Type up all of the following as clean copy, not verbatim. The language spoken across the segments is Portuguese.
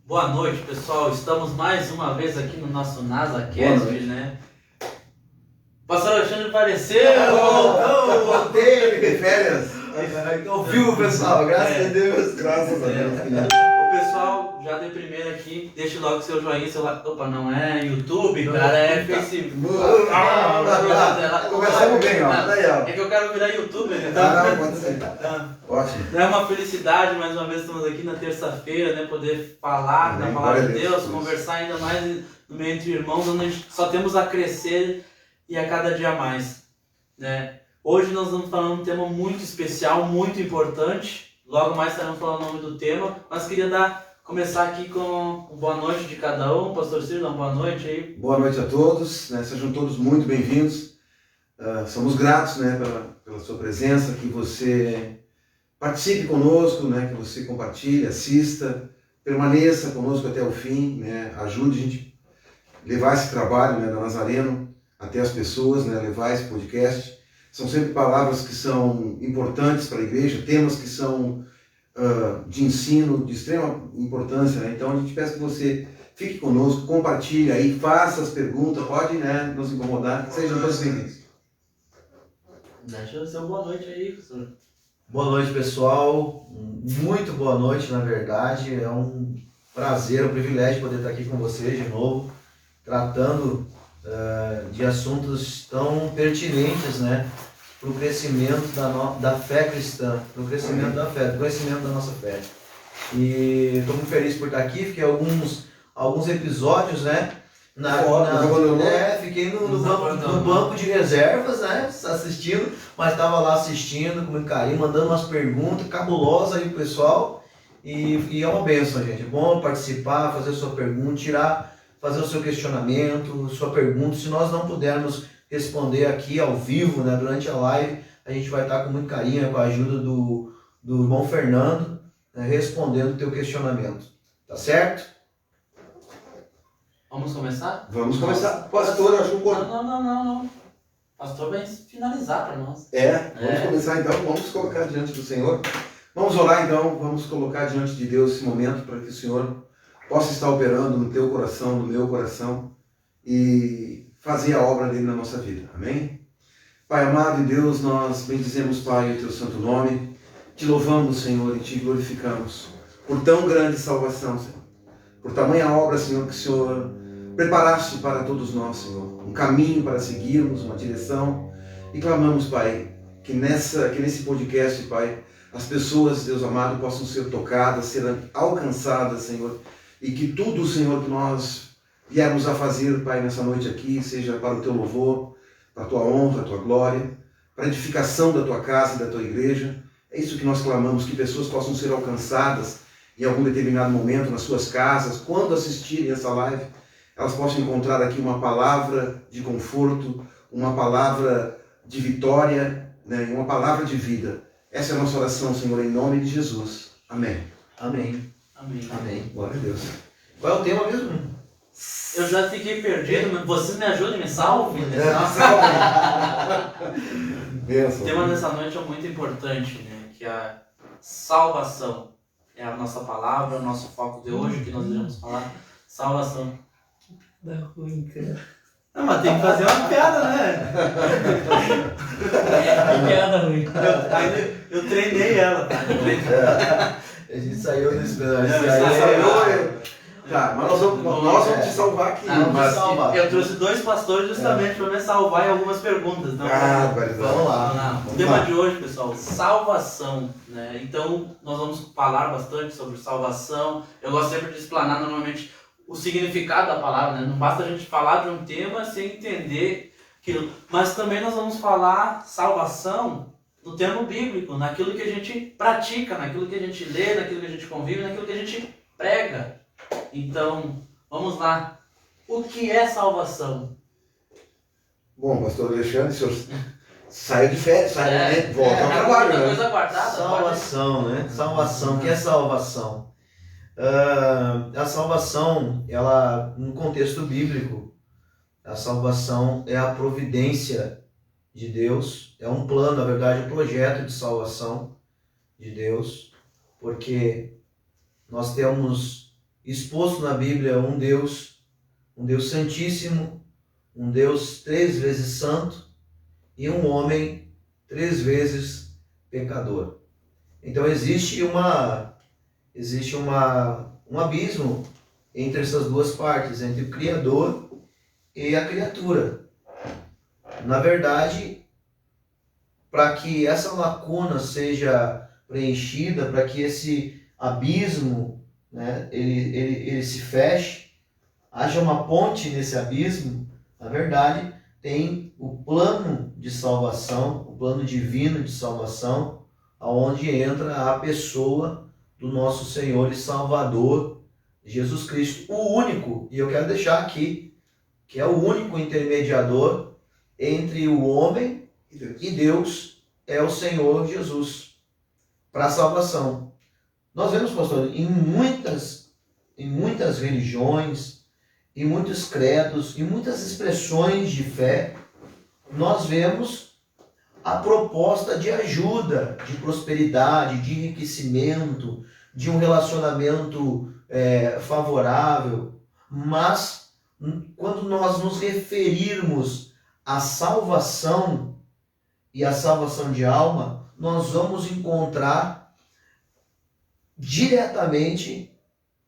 Boa noite, pessoal. Estamos mais uma vez aqui no nosso NasaCast, né? Pastor Alexandre apareceu! Voltei de férias! Ouviu, pessoal? Graças a Deus! Graças a Deus. O pessoal, já de primeira aqui, deixe logo seu joinha, seu like. Opa, não é YouTube, cara, é Facebook. Começamos bem, ó. Daí, ó. É que eu quero virar YouTuber, né? Não, pode ser. Ótimo. É uma felicidade, mais uma vez estamos aqui na terça-feira, né? Poder falar da palavra de Deus, conversar ainda mais no meio entre irmãos, onde a gente só temos a crescer e a cada dia mais, né? Hoje nós vamos falar um tema muito especial, muito importante. Logo mais estaremos falando o nome do tema, mas queria começar aqui com boa noite de cada um. Pastor Ciro, dá uma boa noite aí. Boa noite a todos, né? Sejam todos muito bem-vindos. Somos gratos, né, pela sua presença, que você participe conosco, né, que você compartilhe, assista, permaneça conosco até o fim, né, ajude a gente a levar esse trabalho, né, da Nazareno até as pessoas, né, levar esse podcast. São sempre palavras que são importantes para a igreja, temas que são de ensino, de extrema importância, né? Então a gente peça que você fique conosco, compartilhe aí, faça as perguntas, pode, né, nos incomodar, sejam todos bem-vindos. Deixa eu ser uma boa noite aí, pastor. Boa noite, pessoal. Muito boa noite, na verdade. É um prazer, um privilégio poder estar aqui com vocês de novo, tratando de assuntos tão pertinentes, né, para o crescimento da fé cristã, para o crescimento da fé, do conhecimento da nossa fé. E estou muito feliz por estar aqui, fiquei alguns episódios, né, fiquei no banco de reservas, né, assistindo, mas estava lá assistindo com muito carinho, mandando umas perguntas cabulosas aí pro pessoal, e é uma bênção, gente. É bom participar, fazer a sua pergunta, fazer o seu questionamento, sua pergunta. Se nós não pudermos responder aqui ao vivo, né, durante a live, a gente vai estar com muito carinho, com a ajuda do irmão Fernando, né, respondendo o teu questionamento. Tá certo? Vamos começar? Vamos começar. Pastor, eu acho que Não. Pastor vai finalizar para nós. Vamos começar então, vamos colocar diante do Senhor. Vamos orar então, vamos colocar diante de Deus esse momento para que o Senhor possa estar operando no teu coração, no meu coração e fazer a obra dele na nossa vida. Amém? Pai amado e Deus, nós bendizemos, Pai, o teu santo nome, te louvamos, Senhor, e te glorificamos por tão grande salvação, Senhor. Por tamanha obra, Senhor, que o Senhor preparaste para todos nós, Senhor. Um caminho para seguirmos, uma direção. E clamamos, Pai, que nesse podcast, Pai, as pessoas, Deus amado, possam ser tocadas, ser alcançadas, Senhor. E que tudo, Senhor, que nós viermos a fazer, Pai, nessa noite aqui, seja para o teu louvor, para a tua honra, a tua glória, para a edificação da tua casa e da tua igreja. É isso que nós clamamos, que pessoas possam ser alcançadas em algum determinado momento nas suas casas, quando assistirem essa live, elas possam encontrar aqui uma palavra de conforto, uma palavra de vitória, né, uma palavra de vida. Essa é a nossa oração, Senhor, em nome de Jesus. Amém. Amém. Amém. Amém. Glória a Deus. Qual é o tema mesmo? Eu já fiquei perdido, mas vocês me ajudem, me salvem. O tema dessa noite é muito importante, né? Que é a salvação. É a nossa palavra, o nosso foco de hoje, que nós iremos falar. Salvação. Dá ruim, cara. Não, mas tem que fazer uma piada, né? Que piada ruim. Eu treinei ela, tá? A gente saiu do esperado. Tá, mas nós vamos te salvar aqui. Eu trouxe dois pastores justamente para me salvar em algumas perguntas. Então, Vamos lá. O tema de hoje, pessoal, salvação, né? Então, nós vamos falar bastante sobre salvação. Eu gosto sempre de explanar normalmente o significado da palavra, né? Não basta a gente falar de um tema sem entender aquilo. Mas também nós vamos falar salvação no termo bíblico, naquilo que a gente pratica, naquilo que a gente lê, naquilo que a gente convive, naquilo que a gente prega. Então, vamos lá. O que é salvação? Bom, pastor Alexandre, o senhor saiu de férias, volta ao trabalho, né? Coisa guardada, Salvação, né? Salvação. O que é salvação? A salvação, ela, no contexto bíblico, a salvação é a providência de Deus, é um plano, na verdade, um projeto de salvação de Deus, porque nós temos exposto na Bíblia um Deus santíssimo, um Deus 3 vezes santo e um homem 3 vezes pecador. Então existe um abismo entre essas duas partes, entre o Criador e a criatura. Na verdade, para que essa lacuna seja preenchida, para que esse abismo, né, ele se feche, haja uma ponte nesse abismo, na verdade, tem o plano de salvação, o plano divino de salvação, aonde entra a pessoa do nosso Senhor e Salvador, Jesus Cristo, o único, e eu quero deixar aqui, que é o único intermediador entre o homem e Deus, é o Senhor Jesus, para a salvação. Nós vemos, pastor, em muitas religiões, em muitos credos, em muitas expressões de fé, nós vemos a proposta de ajuda, de prosperidade, de enriquecimento, de um relacionamento favorável. Mas, quando nós nos referirmos à salvação e à salvação de alma, nós vamos encontrar diretamente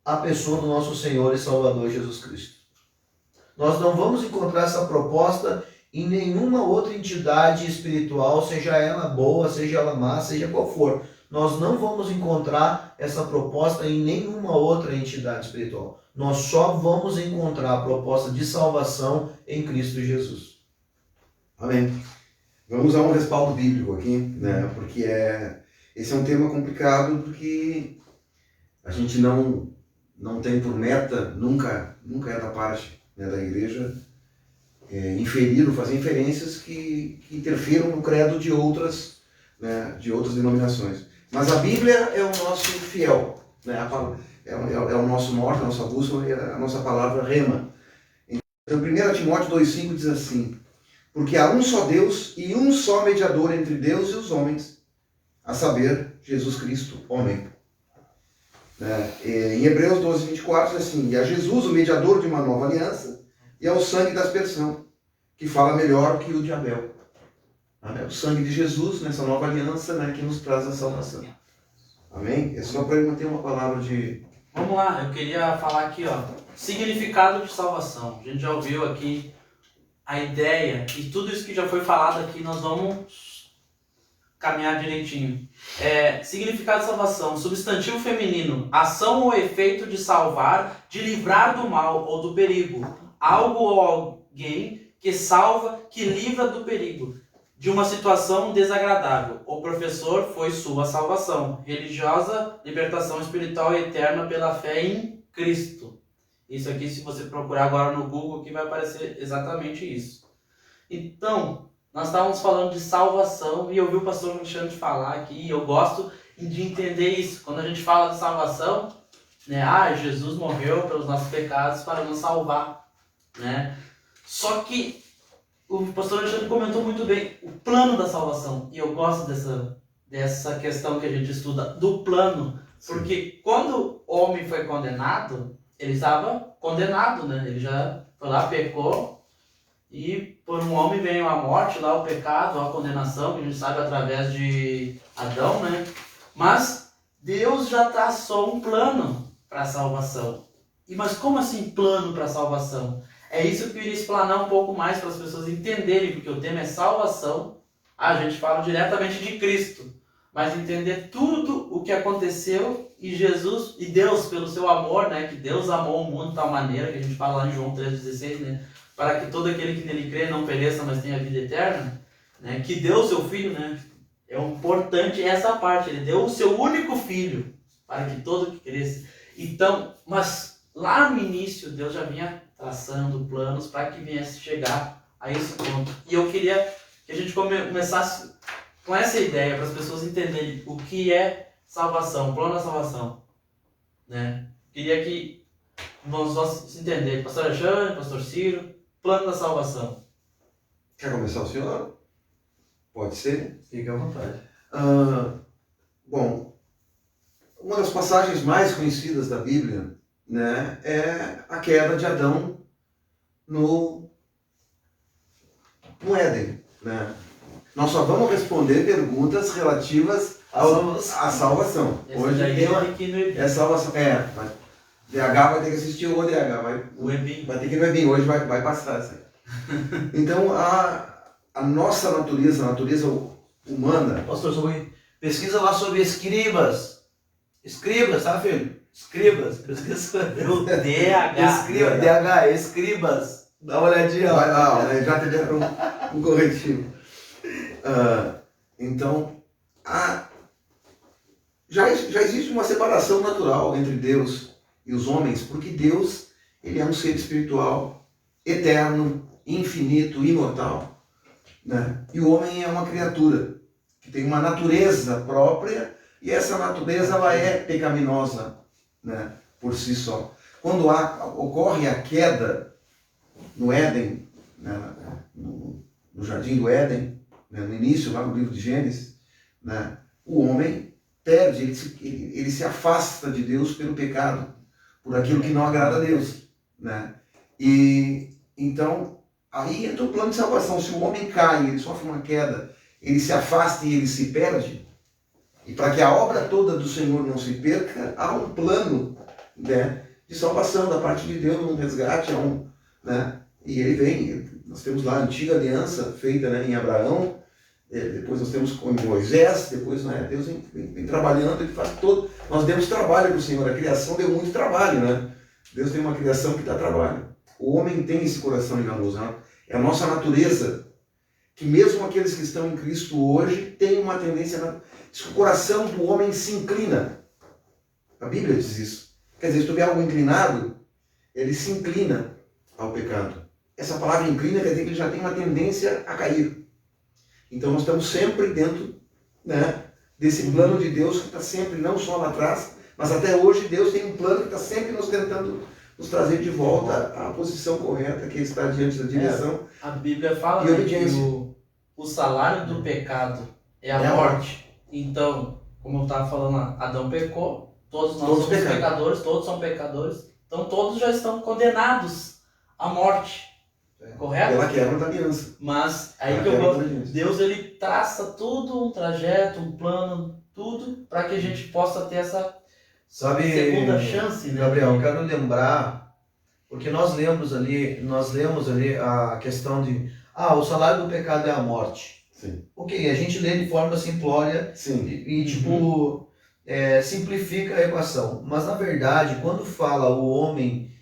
a pessoa do nosso Senhor e Salvador Jesus Cristo. Nós não vamos encontrar essa proposta em nenhuma outra entidade espiritual, seja ela boa, seja ela má, seja qual for. Nós não vamos encontrar essa proposta em nenhuma outra entidade espiritual. Nós só vamos encontrar a proposta de salvação em Cristo Jesus. Amém. Vamos a um respaldo bíblico aqui, né? Porque esse é um tema complicado, porque a gente não tem por meta, nunca é da parte, né, da igreja, inferir ou fazer inferências que interfiram no credo de outras, né, de outras denominações. Mas a Bíblia é o nosso fiel, né? É o nosso norte, a nossa bússola, a nossa palavra rema. Então, 1 Timóteo 2,5 diz assim: porque há um só Deus e um só mediador entre Deus e os homens, a saber, Jesus Cristo, homem. Em Hebreus 12:24 diz assim: e a Jesus, o mediador de uma nova aliança, e ao sangue da aspersão, que fala melhor que o de Abel. O sangue de Jesus, nessa nova aliança, né, que nos traz a salvação. Amém? É só para ele manter uma palavra de... Vamos lá, eu queria falar aqui, ó, significado de salvação. A gente já ouviu aqui a ideia, e tudo isso que já foi falado aqui, nós vamos caminhar direitinho. Significado de salvação, substantivo feminino, ação ou efeito de salvar, de livrar do mal ou do perigo. Algo ou alguém que salva, que livra do perigo, de uma situação desagradável. O professor foi sua salvação. Religiosa, libertação espiritual e eterna pela fé em Cristo. Isso aqui, se você procurar agora no Google, que vai aparecer exatamente isso. Então, nós estávamos falando de salvação e eu ouvi o pastor Alexandre falar aqui, e eu gosto de entender isso. Quando a gente fala de salvação, né, Jesus morreu pelos nossos pecados para nos salvar, né? Só que o pastor Alexandre comentou muito bem o plano da salvação, e eu gosto dessa questão que a gente estuda, do plano. Sim. Porque quando o homem foi condenado, ele estava condenado, né? Ele já foi lá, pecou, e por um homem veio a morte, lá o pecado, a condenação, que a gente sabe através de Adão, né? Mas Deus já traçou um plano para a salvação. Mas como assim plano para a salvação? É isso que eu queria explanar um pouco mais para as pessoas entenderem, porque o tema é salvação. A gente fala diretamente de Cristo, mas entender tudo o que aconteceu e Jesus e Deus, pelo seu amor, né, que Deus amou o mundo de tal maneira, que a gente fala lá em João 3,16, né, para que todo aquele que nele crê não pereça, mas tenha vida eterna, né, que deu o seu filho, né, é importante essa parte, ele deu o seu único filho para que todo que cresça. Então, mas lá no início Deus já vinha traçando planos para que viesse chegar a esse ponto. E eu queria que a gente começasse com essa ideia, para as pessoas entenderem o que é salvação, o plano da salvação, né? Queria que nós entenderem, pastor Alexandre, pastor Ciro, plano da salvação. Quer começar o senhor? Pode ser? Fique à vontade. Bom, uma das passagens mais conhecidas da Bíblia né, é a queda de Adão no Éden, né? Nós só vamos responder perguntas relativas à salvação. Hoje Hoje tem uma, aqui no Ebim. é salvação. Mas DH vai ter que assistir o ODH, O Ebim. vai ter que ir no Ebim, hoje vai passar. Assim. Então, a nossa natureza, a natureza humana... Pastor, só um pouquinho. Pesquisa lá sobre escribas. Escribas, tá, filho? Escribas. Pesquisa sobre O DH. Escriba, DH, escribas. Dá uma olhadinha lá. Já te deram um corretivo. Então, já existe uma separação natural entre Deus e os homens, porque Deus, ele é um ser espiritual, eterno, infinito, imortal, né? E o homem é uma criatura que tem uma natureza própria, e essa natureza ela é pecaminosa, né? Por si só. Quando ocorre a queda no Éden, né? no jardim do Éden, né? No início, lá no livro de Gênesis, né? O homem perde, ele se afasta de Deus pelo pecado, por aquilo que não agrada a Deus, né? E então, aí entra o plano de salvação. Se o homem cai, ele sofre uma queda, ele se afasta e ele se perde, e para que a obra toda do Senhor não se perca, há um plano, né, de salvação da parte de Deus, um resgate, né? E ele vem, nós temos lá a antiga aliança feita, né, em Abraão, depois nós temos com Moisés, depois, né, Deus vem trabalhando, ele faz todo. Nós demos trabalho para o Senhor, a criação deu muito trabalho, né? Deus tem uma criação que dá trabalho. O homem tem esse coração enganoso, né? É a nossa natureza, que mesmo aqueles que estão em Cristo hoje têm uma tendência, diz que o coração do homem se inclina. A Bíblia diz isso. Quer dizer, se tu vê algo inclinado, ele se inclina ao pecado. Essa palavra inclina quer dizer que ele já tem uma tendência a cair. Então nós estamos sempre dentro, né, desse plano de Deus que está sempre, não só lá atrás, mas até hoje Deus tem um plano que está sempre nos tentando nos trazer de volta à posição correta, que está diante da direção. A Bíblia fala, e né, obediência. que o salário do pecado é a morte. Então, como eu estava falando lá, Adão pecou, todos nós somos pecadores, todos são pecadores, então todos já estão condenados à morte. Correto? Pela quebra da aliança. Mas aí que eu gosto, Deus ele traça tudo, um trajeto, um plano, tudo, para que a gente possa ter essa segunda chance, né? Gabriel, eu quero lembrar, porque nós lemos ali a questão de, o salário do pecado é a morte. Sim. Ok, a gente lê de forma simplória. Sim. E simplifica a equação. Mas na verdade, quando fala o homem,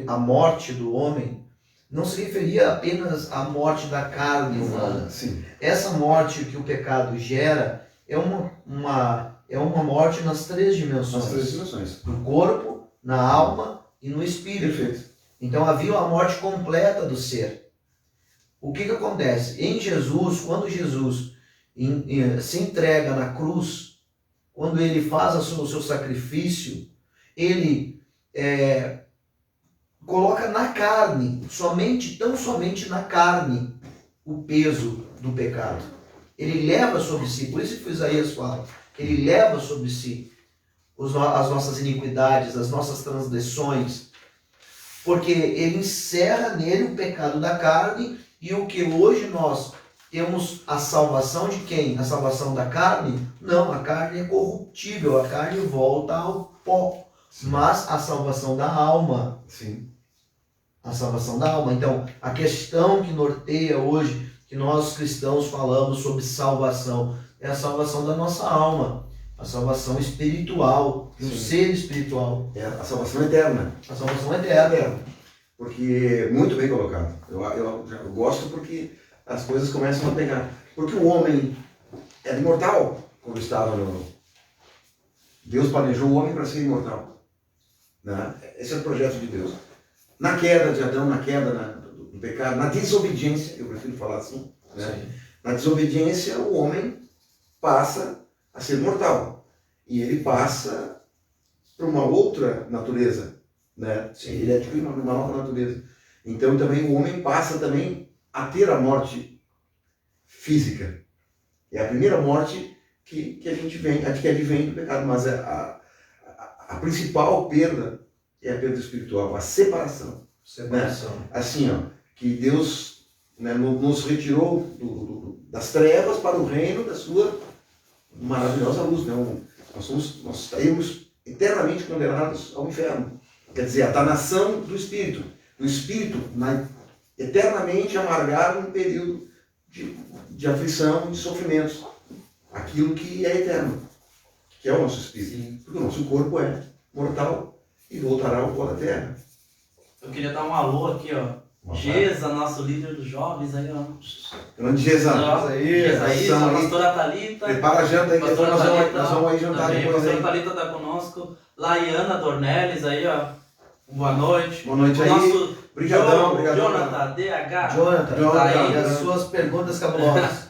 a morte do homem, não se referia apenas à morte da carne humana. Sim. Essa morte que o pecado gera é uma morte nas três dimensões. Nas três dimensões. No corpo, na alma e no espírito. Perfeito. Então havia a morte completa do ser. O que acontece? Em Jesus, quando Jesus se entrega na cruz, quando ele faz o seu sacrifício, ele coloca na carne, tão somente na carne, o peso do pecado. Ele leva sobre si, por isso que Isaías fala, que ele leva sobre si as nossas iniquidades, as nossas transgressões, porque ele encerra nele o pecado da carne, e o que hoje nós temos a salvação de quem? A salvação da carne? Não, a carne é corruptível, a carne volta ao pó. Sim. Mas a salvação da alma. Sim. A salvação da alma. Então, a questão que norteia hoje, que nós cristãos falamos sobre salvação, é a salvação da nossa alma. A salvação espiritual, do ser espiritual. É a salvação eterna. A salvação eterna. Porque, muito bem colocado. Eu gosto porque as coisas começam a pegar. Porque o homem era imortal quando estava no... Deus planejou o homem para ser imortal. Né? Esse é o projeto de Deus. Na queda de Adão, na queda do pecado, na desobediência, eu prefiro falar assim, né? Na desobediência o homem passa a ser mortal. E ele passa para uma outra natureza. Né? Ele adquire uma nova natureza. Então também o homem passa também a ter a morte física. É a primeira morte que a gente vem, que advém do pecado, mas a principal perda é a perda espiritual, a separação. Separação. Assim, ó, que Deus, né, nos retirou das trevas para o reino da sua maravilhosa luz. Né? Nós estaremos eternamente condenados ao inferno. Quer dizer, a danação do Espírito. O Espírito eternamente amargar um período de aflição, de sofrimentos. Aquilo que é eterno, que é o nosso Espírito. Sim. Porque o nosso corpo é mortal e voltará ao pó da terra. Eu queria dar um alô aqui, ó. Geza, nosso líder dos jovens aí, ó. Grande Geza. Ó, Geza aí, a aí. pastora Thalita. Prepara a janta aí, que Pastora nós Thalita vamos aí jantar também, depois pastora aí. Thalita tá conosco. Laiana Dornelles aí, ó. Boa noite. Boa noite O aí. nosso Obrigadão, obrigadão. Jonathan, DH. Jonathan, Tá aí. e as suas perguntas cabulosas.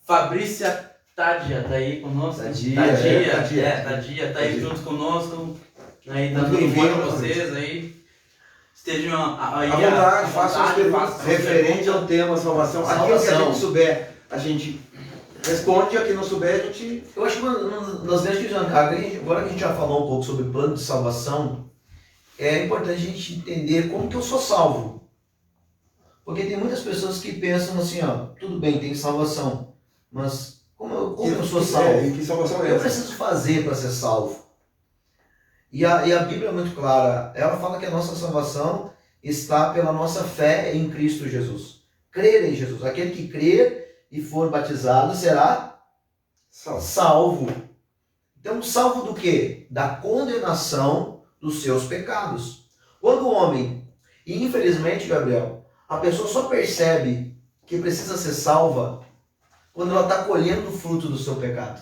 Fabrícia Tádia tá aí conosco. Tadia, Tadia, tá aí Tadia. junto conosco. Aí Muito dando bem-vindo, apoio pra vocês aí. Estejam aí À vontade, façam as perguntas façam referente ao tema salvação. Aquilo que a Salvação. gente souber, a gente responde. Aqui não souber, a gente... Eu acho que nas vezes agora que a gente já falou um pouco sobre o plano de salvação, é importante a gente entender como que eu sou salvo. Porque tem muitas pessoas que pensam assim, ó, tudo bem, tem salvação, mas como eu sou salvo? E que salvação O que é eu essa? preciso fazer para ser salvo? E a Bíblia é muito clara. Ela fala que a nossa salvação está pela nossa fé em Cristo Jesus. Crer em Jesus. Aquele que crer e for batizado será salvo. Então, salvo do quê? Da condenação dos seus pecados. Quando o homem, e infelizmente, Gabriel, a pessoa só percebe que precisa ser salva quando ela está colhendo o fruto do seu pecado.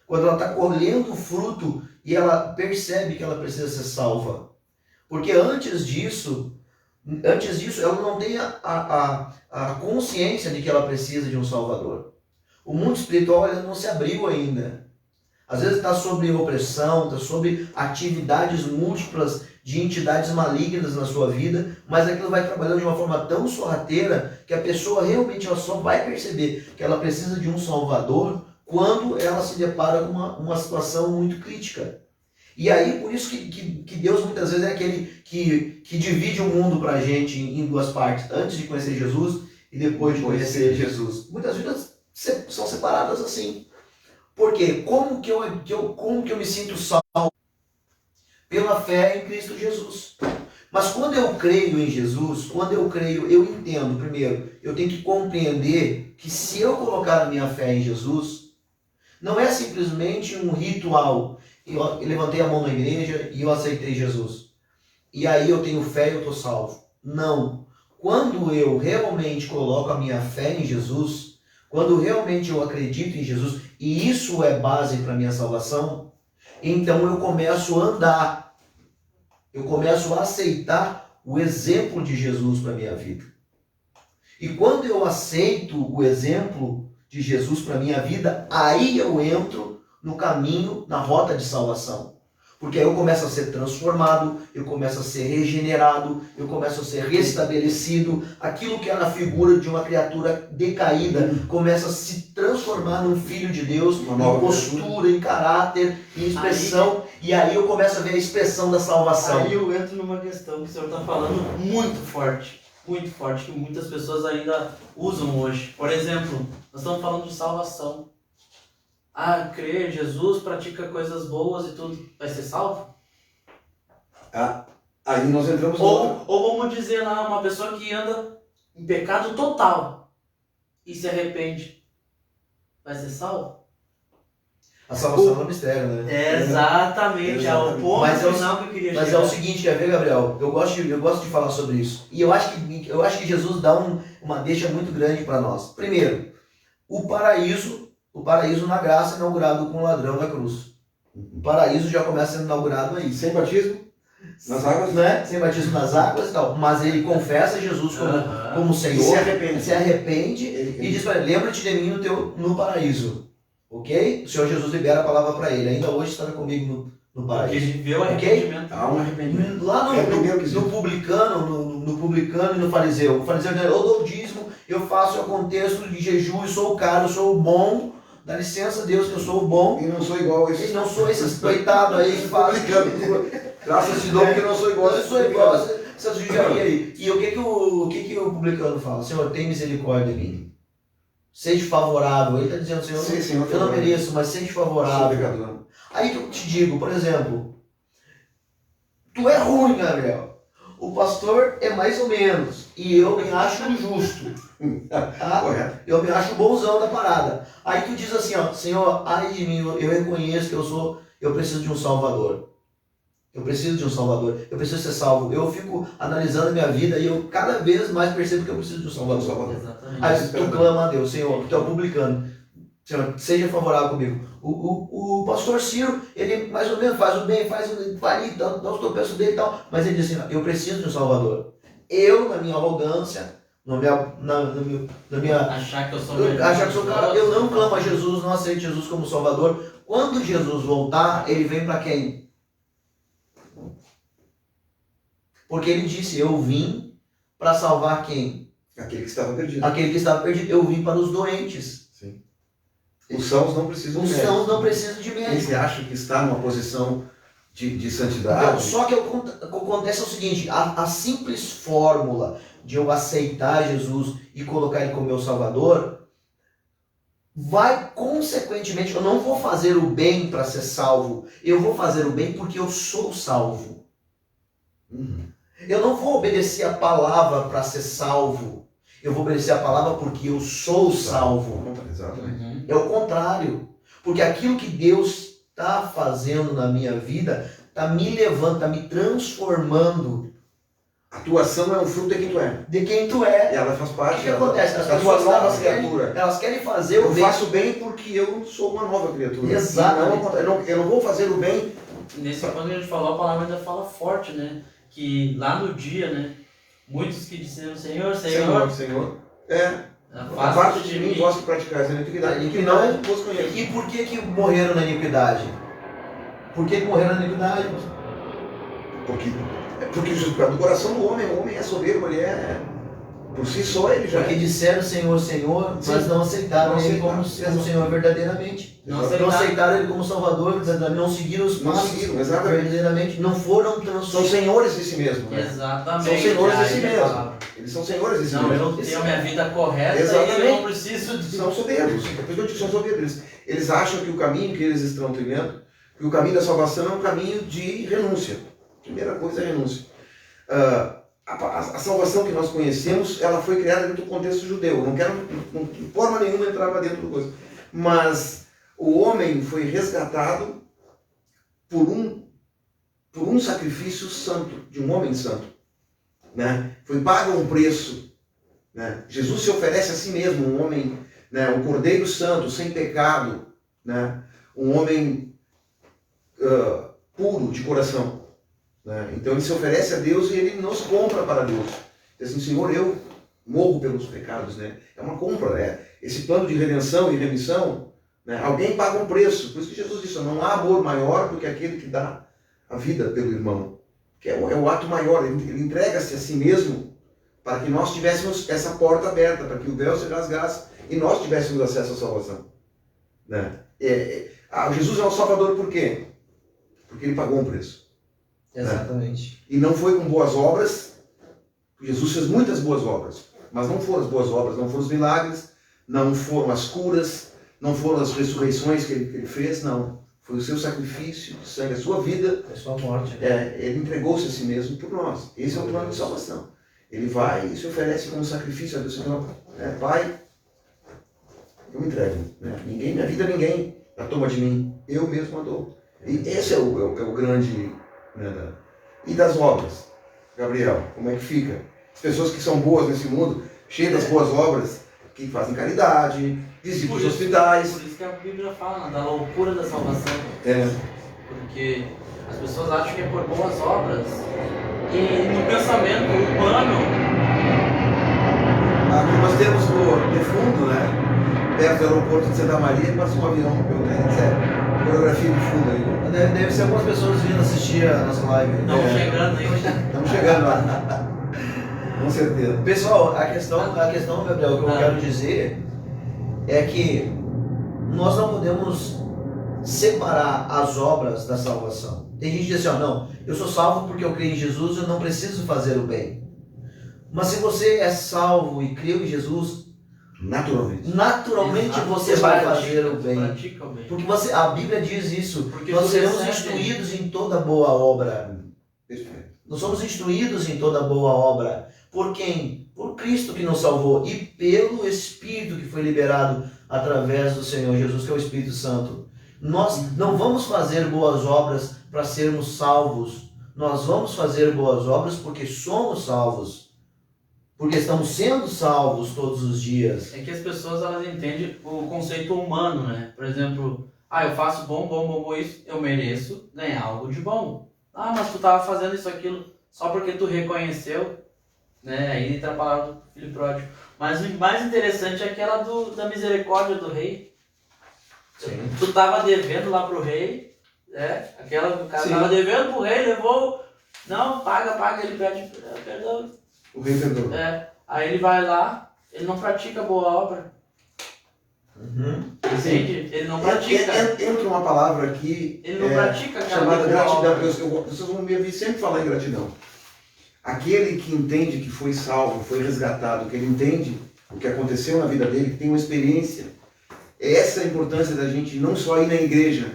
Quando ela está colhendo o fruto e ela percebe que ela precisa ser salva. Porque antes disso ela não tem a consciência de que ela precisa de um Salvador. O mundo espiritual ainda não se abriu ainda. Às vezes está sob opressão, está sob atividades múltiplas de entidades malignas na sua vida, mas aquilo vai trabalhando de uma forma tão sorrateira que a pessoa realmente ela só vai perceber que ela precisa de um Salvador quando ela se depara com uma situação muito crítica. E aí, por isso que Deus muitas vezes é aquele que divide o mundo para a gente em duas partes, antes de conhecer Jesus e depois de conhecer Jesus. Muitas vidas são separadas assim. Por quê? Como que eu me sinto salvo? Pela fé em Cristo Jesus. Mas quando eu creio em Jesus, eu entendo, primeiro, eu tenho que compreender que se eu colocar a minha fé em Jesus, não é simplesmente um ritual. Eu levantei a mão na igreja e eu aceitei Jesus. E aí eu tenho fé e eu estou salvo. Não. Quando eu realmente coloco a minha fé em Jesus, quando realmente eu acredito em Jesus, e isso é base para a minha salvação, então eu começo a andar. Eu começo a aceitar o exemplo de Jesus para a minha vida. E quando eu aceito o exemplo de Jesus para a minha vida, aí eu entro no caminho, na rota de salvação. Porque aí eu começo a ser transformado, eu começo a ser regenerado, eu começo a ser restabelecido. Aquilo que era a figura de uma criatura decaída começa a se transformar num filho de Deus, em postura, em caráter, em expressão. E aí eu começo a ver a expressão da salvação. Aí eu entro numa questão que o senhor está falando muito forte, que muitas pessoas ainda usam hoje. Por exemplo, nós estamos falando de salvação. Crê em Jesus, pratica coisas boas e tudo, vai ser salvo? Aí nós entramos Ou vamos dizer lá, uma pessoa que anda em pecado total e se arrepende, vai ser salvo? A salvação é um mistério, né? Exatamente, é o ponto final que eu queria chegar. Mas é o seguinte, quer ver, Gabriel? Eu gosto de falar sobre isso. E eu acho que Jesus dá uma deixa muito grande para nós. Primeiro, o paraíso na graça é inaugurado com o ladrão da cruz. O paraíso já começa sendo inaugurado aí. sem batismo, nas águas, Né? Sem batismo nas águas e tal. Mas ele confessa Jesus como e Senhor. se arrepende. E diz para ele, lembra-te de mim no paraíso. Ok? O Senhor Jesus libera a palavra para ele. Ainda hoje estará comigo no Porque paraíso. ele viveu arrependimento. Há um arrependimento. Lá É o primeiro que no publicano e no fariseu. O fariseu diz, eu dou o dízimo, eu faço o contexto de jejum, eu sou o cara, eu sou o bom. Dá licença, Deus, que eu sou o bom. E não sou igual a esse. E não sou esses coitados aí que fazem. Graças te dou porque não sou igual. Eu sou igual a essas judiarias aí. E o que o publicano fala? Senhor, tem misericórdia de mim. Seja favorável. Ele está dizendo, Senhor, Sim, Senhor, eu não mereço, mas seja Sou favorável. pecador. Aí que eu te digo, por exemplo, tu é ruim, Gabriel. O pastor é mais ou menos. E eu me acho justo. Tá? Correto. Eu me acho bonzão da parada. Aí tu diz assim, ó, Senhor, ai de mim, eu reconheço que eu preciso de um Salvador. Eu preciso de um Salvador. Eu preciso ser salvo. Eu fico analisando a minha vida e eu cada vez mais percebo que eu preciso de um Salvador. Exatamente. Aí tu clama a Deus, Senhor, tu é o publicano. Senhor, seja favorável comigo. O pastor Ciro, ele mais ou menos faz o bem, faz ali, dá os tropeços dele e tal. Mas ele diz assim, eu preciso de um Salvador. Eu, na minha arrogância, na minha Achar que eu sou achar que sou cara, eu não clamo a Jesus, não aceito Jesus como Salvador. Quando Jesus voltar, ele vem para quem? Porque ele disse, eu vim para salvar quem? Aquele que estava perdido. Aquele que estava perdido. Eu vim para os doentes. Sim. Os sãos não precisam Os de médico. sãos não precisam de Quem médico. se acha que está numa posição de santidade, Então, só que o que acontece é o seguinte, a simples fórmula de eu aceitar Jesus e colocar ele como meu Salvador, vai consequentemente, eu não vou fazer o bem para ser salvo, eu vou fazer o bem porque eu sou salvo. Eu não vou obedecer a palavra para ser salvo, eu vou obedecer a palavra porque eu sou salvo. Exatamente. É o contrário, porque aquilo que Deus está fazendo na minha vida está me levando, está me transformando A tua ação é um fruto de quem tu é. de quem tu é. E ela faz O parte que acontece? As da tua pessoas nova elas querem, criatura. elas querem fazer o Eu bem. faço bem porque eu sou uma nova criatura. Exatamente. Eu não vou fazer o bem. Nesse ponto que a gente falou, a palavra ainda fala forte, né? Que lá no dia, né? Muitos que disseram, Senhor, Senhor. É. afasta Parte de mim, vós que praticais a iniquidade. E não vos conheço. E por que morreram na iniquidade? Por que morreram na iniquidade? Porque do coração do homem, o homem é soberbo, ele é. Por si só ele já Porque é. disseram Senhor, Senhor, mas Sim. não aceitaram Não ele aceitaram. como Senhor verdadeiramente. Não Não aceitaram. aceitaram ele como Salvador, verdadeiramente, não seguiram os Não passos seguiram, exatamente. verdadeiramente, não foram São transformados. senhores de si mesmo. Né? Exatamente. São senhores de si Aí a mesmo. palavra. Eles são senhores de si Não, mesmo. eu tenho a minha vida correta e Exatamente. eu não preciso de... São soberbos. Depois eu digo, são soberbos. Eles acham que o caminho que eles estão trilhando, que o caminho da salvação é um caminho de renúncia. Primeira coisa é renúncia. A salvação que nós conhecemos, ela foi criada dentro do contexto judeu. Eu não quero, de forma nenhuma, entrar para dentro do coisa. Mas o homem foi resgatado por um sacrifício santo, de um homem santo. Né? Foi pago um preço. Né? Jesus se oferece a si mesmo, um homem, né? Um cordeiro santo, sem pecado, né? Um homem puro de coração. Né? Então ele se oferece a Deus e ele nos compra para Deus. Diz assim, Senhor, eu morro pelos pecados. Né? É uma compra. Né? Esse plano de redenção e remissão, né? Alguém paga um preço. Por isso que Jesus disse, não há amor maior do que aquele que dá a vida pelo irmão. Que é o ato maior. Ele entrega-se a si mesmo para que nós tivéssemos essa porta aberta, para que o véu se rasgasse e nós tivéssemos acesso à salvação. Né? Jesus é o Salvador por quê? Porque ele pagou um preço. Exatamente. E não foi com boas obras. Jesus fez muitas boas obras, mas não foram as boas obras, não foram os milagres, não foram as curas, não foram as ressurreições que ele fez, não. Foi o seu sacrifício de sangue, a sua vida. É sua morte. Ele entregou-se a si mesmo por nós. Esse é o plano de salvação. Ele vai e se oferece como sacrifício a Deus. Senhor, Pai, eu me entrego. Né? Minha vida ninguém a toma de mim. Eu mesmo a dou. E esse é o grande... Né? E das obras, Gabriel, como é que fica? As pessoas que são boas nesse mundo, cheias das boas obras, que fazem caridade, visitam os hospitais. Por isso que a Bíblia fala, da loucura da salvação. Porque as pessoas acham que é por boas obras. E no pensamento humano... Aqui nós temos de fundo, né? Perto do aeroporto de Santa Maria, passa um avião, coreografia de fundo aí. Deve ser algumas pessoas vindo assistir a nossa live. Estão chegando aí. Estamos chegando lá. Com certeza. Pessoal, a questão, Gabriel, que eu quero dizer é que nós não podemos separar as obras da salvação. Tem gente que diz assim, ó, não, eu sou salvo porque eu creio em Jesus, eu não preciso fazer o bem. Mas se você é salvo e creu em Jesus, Naturalmente. naturalmente Exato. você vai fazer o bem. Pratica o bem. Porque a Bíblia diz isso, Porque nós tu seremos recebe. instruídos em toda boa obra. Perfeito. Nós somos instruídos em toda boa obra. Por quem? Por Cristo que nos salvou e pelo Espírito que foi liberado através do Senhor Jesus, que é o Espírito Santo. Nós não vamos fazer boas obras para sermos salvos. Nós vamos fazer boas obras porque somos salvos. Porque estamos sendo salvos todos os dias. É que as pessoas elas entendem o conceito humano, né? Por exemplo, eu faço bom, isso, eu mereço ganhar algo de bom. Mas tu tava fazendo isso, aquilo, só porque tu reconheceu, né? Aí entra a palavra do filho pródigo. Mas o mais interessante é aquela da misericórdia do rei. Sim. Tu tava devendo lá pro rei, né? O cara Sim. tava devendo pro rei, levou. Não, paga, ele pede perdão. O rei perdoou. Aí ele vai lá, ele não pratica boa obra. Entende? Ele não pratica. Entra uma palavra aqui Ele não pratica aquela chamada boa gratidão. obra. Vocês vão me ouvir sempre falar em gratidão. Aquele que entende que foi salvo, foi resgatado, que ele entende o que aconteceu na vida dele, que tem uma experiência. Essa é a importância da gente não só ir na igreja.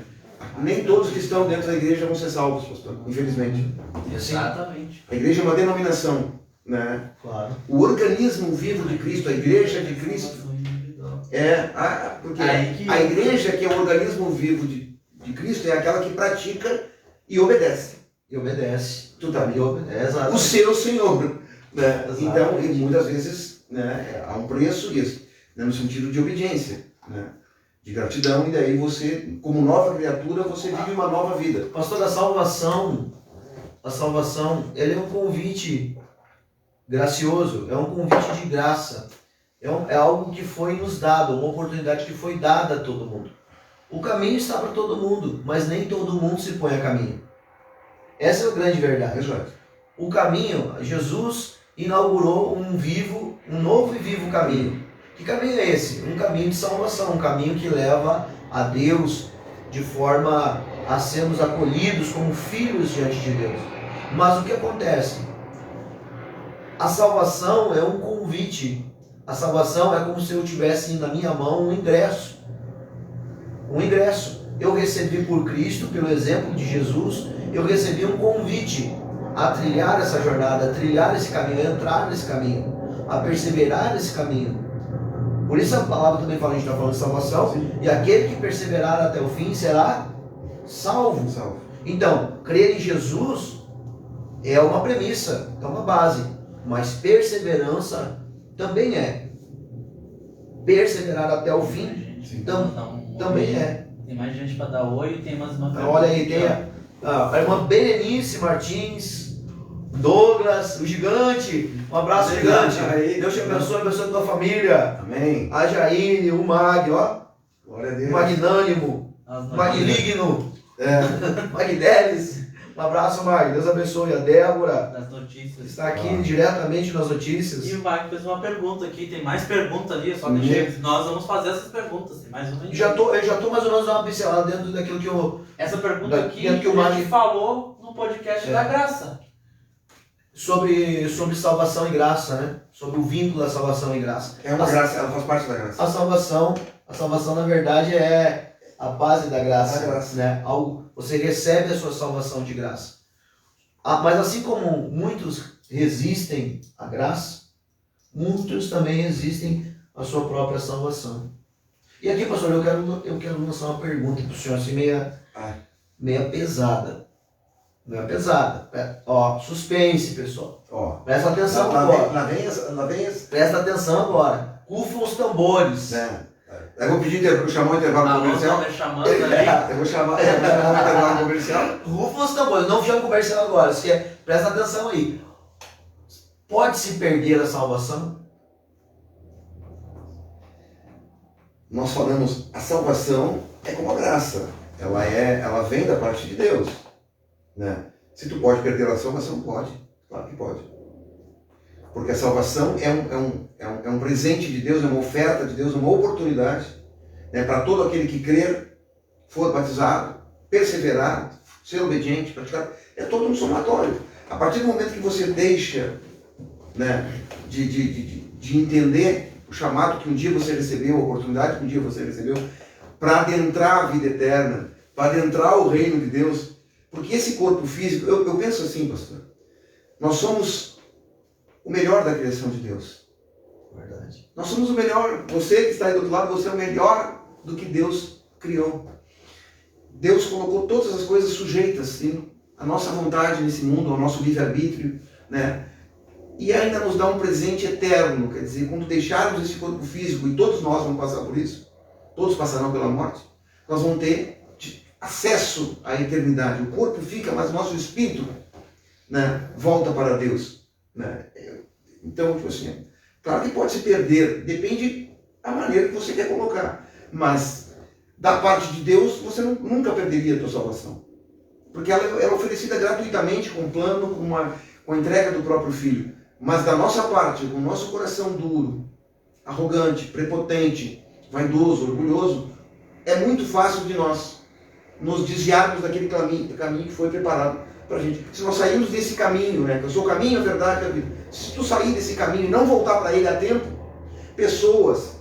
Nem todos que estão dentro da igreja vão ser salvos, pastor, infelizmente. Exatamente. A igreja é uma denominação, né? Claro. O organismo vivo de Cristo, a igreja de Cristo, porque a igreja que é o organismo vivo de Cristo é aquela que pratica e obedece. E obedece. Tu tá E obedece. Exato. o seu Senhor, né? Exatamente. Então, e muitas vezes, né, há um preço disso, né, no sentido de obediência, né, de gratidão, e daí você, como nova criatura, você vive uma nova vida. Pastor, a salvação, ele é um convite gracioso, é um convite de graça. É algo que foi nos dado, uma oportunidade que foi dada a todo mundo. O caminho está para todo mundo, mas nem todo mundo se põe a caminho. Essa é a grande verdade. Exato. O caminho, Jesus inaugurou um novo e vivo caminho. Que caminho é esse? Um caminho de salvação, um caminho que leva a Deus de forma a sermos acolhidos como filhos diante de Deus. Mas o que acontece? A salvação é um convite. A salvação é como se eu tivesse na minha mão um ingresso. Um ingresso. Eu recebi por Cristo, pelo exemplo de Jesus, eu recebi um convite a trilhar essa jornada, a trilhar esse caminho, a entrar nesse caminho, a perseverar nesse caminho. Por isso a palavra também fala, a gente está falando de salvação, Sim. E aquele que perseverar até o fim será salvo. Salvo. Então, crer em Jesus é uma premissa, é uma base, mas perseverança também é. Perseverar até o fim Sim. também é. Tem mais gente para dar oi e tem mais uma pergunta. Olha aí, tem a irmã Berenice Martins, Douglas, o gigante. Um abraço, gigante. Aí. Deus te abençoe a tua família. Amém. A Jaine, o Mag, ó. Glória a Deus. Magnânimo, As Magligno, Magdelis. Um abraço, Mag. Deus abençoe. A Débora das notícias. está aqui diretamente nas notícias. E o Marco fez uma pergunta aqui, tem mais perguntas ali, só Uhum. deixei. Nós vamos fazer essas perguntas, tem mais uma. Eu já tô mais ou menos dando uma pincelada dentro daquilo que eu... Essa pergunta aqui Dentro que o a Marco- gente falou no podcast da graça. Sobre salvação e graça, né? Sobre o vínculo da salvação e graça. É uma graça, ela faz parte da graça. A salvação na verdade é a base da graça, A graça. né? Você recebe a sua salvação de graça. Mas assim como muitos resistem à graça, muitos também resistem à sua própria salvação. E aqui, pastor, eu quero lançar uma pergunta para o senhor, assim, meia pesada. Meia pesada. Ó, suspense, pessoal. Ó, Presta atenção lá agora. vem essa, Presta atenção agora. Rufam os tambores. né? Eu vou pedir chamar o intervalo Alô, comercial. estão me chamando ali. Eu vou chamar o intervalo comercial. Rufam os tambores. Não chama comercial agora. Presta atenção aí. Pode-se perder a salvação? Nós falamos, a salvação é como a graça. Ela vem da parte de Deus, né? Se tu pode perder a salvação, pode. Claro que pode. Porque a salvação é um presente de Deus, é uma oferta de Deus, uma oportunidade, né, para todo aquele que crer, for batizado, perseverar, ser obediente, praticar, é todo um somatório. A partir do momento que você deixa, né, de entender o chamado que um dia você recebeu, a oportunidade que um dia você recebeu, para adentrar a vida eterna, para adentrar o reino de Deus, porque esse corpo físico, eu penso assim, pastor, nós somos o melhor da criação de Deus. Verdade. Nós somos o melhor, você que está aí do outro lado, você é o melhor do que Deus criou. Deus colocou todas as coisas sujeitas à nossa vontade nesse mundo, ao nosso livre-arbítrio, né? E ainda nos dá um presente eterno, quer dizer, quando deixarmos esse corpo físico, e todos nós vamos passar por isso, todos passarão pela morte, nós vamos ter acesso à eternidade. O corpo fica, mas o nosso espírito, né, volta para Deus, né? Então, tipo assim, claro que pode se perder, depende da maneira que você quer colocar, mas da parte de Deus você nunca perderia a tua salvação, porque ela é oferecida gratuitamente, com plano, com a entrega do próprio Filho. Mas da nossa parte, com o nosso coração duro, arrogante, prepotente, vaidoso, orgulhoso, é muito fácil de nós nos desviarmos daquele caminho que foi preparado para a gente. Se nós sairmos desse caminho, né, que eu sou o caminho, a verdade e a vida, se tu sair desse caminho e não voltar para ele a tempo, pessoas,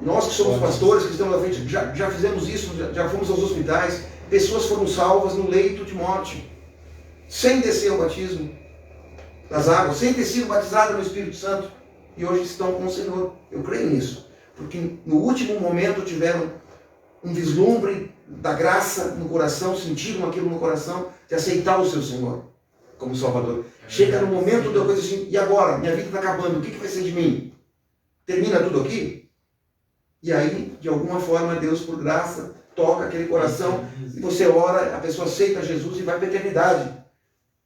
nós que somos pastores, que estamos à frente, já fizemos isso, já fomos aos hospitais, pessoas foram salvas no leito de morte, sem descer ao batismo das águas, sem ter sido batizadas no Espírito Santo, e hoje estão com o Senhor. Eu creio nisso, porque no último momento tiveram um vislumbre da graça no coração, sentiram aquilo no coração, de aceitar o seu Senhor como Salvador. Chega no momento da coisa assim, e agora? Minha vida está acabando, o que vai ser de mim? Termina tudo aqui? E aí, de alguma forma, Deus, por graça, toca aquele coração, e você ora, a pessoa aceita Jesus e vai para a eternidade.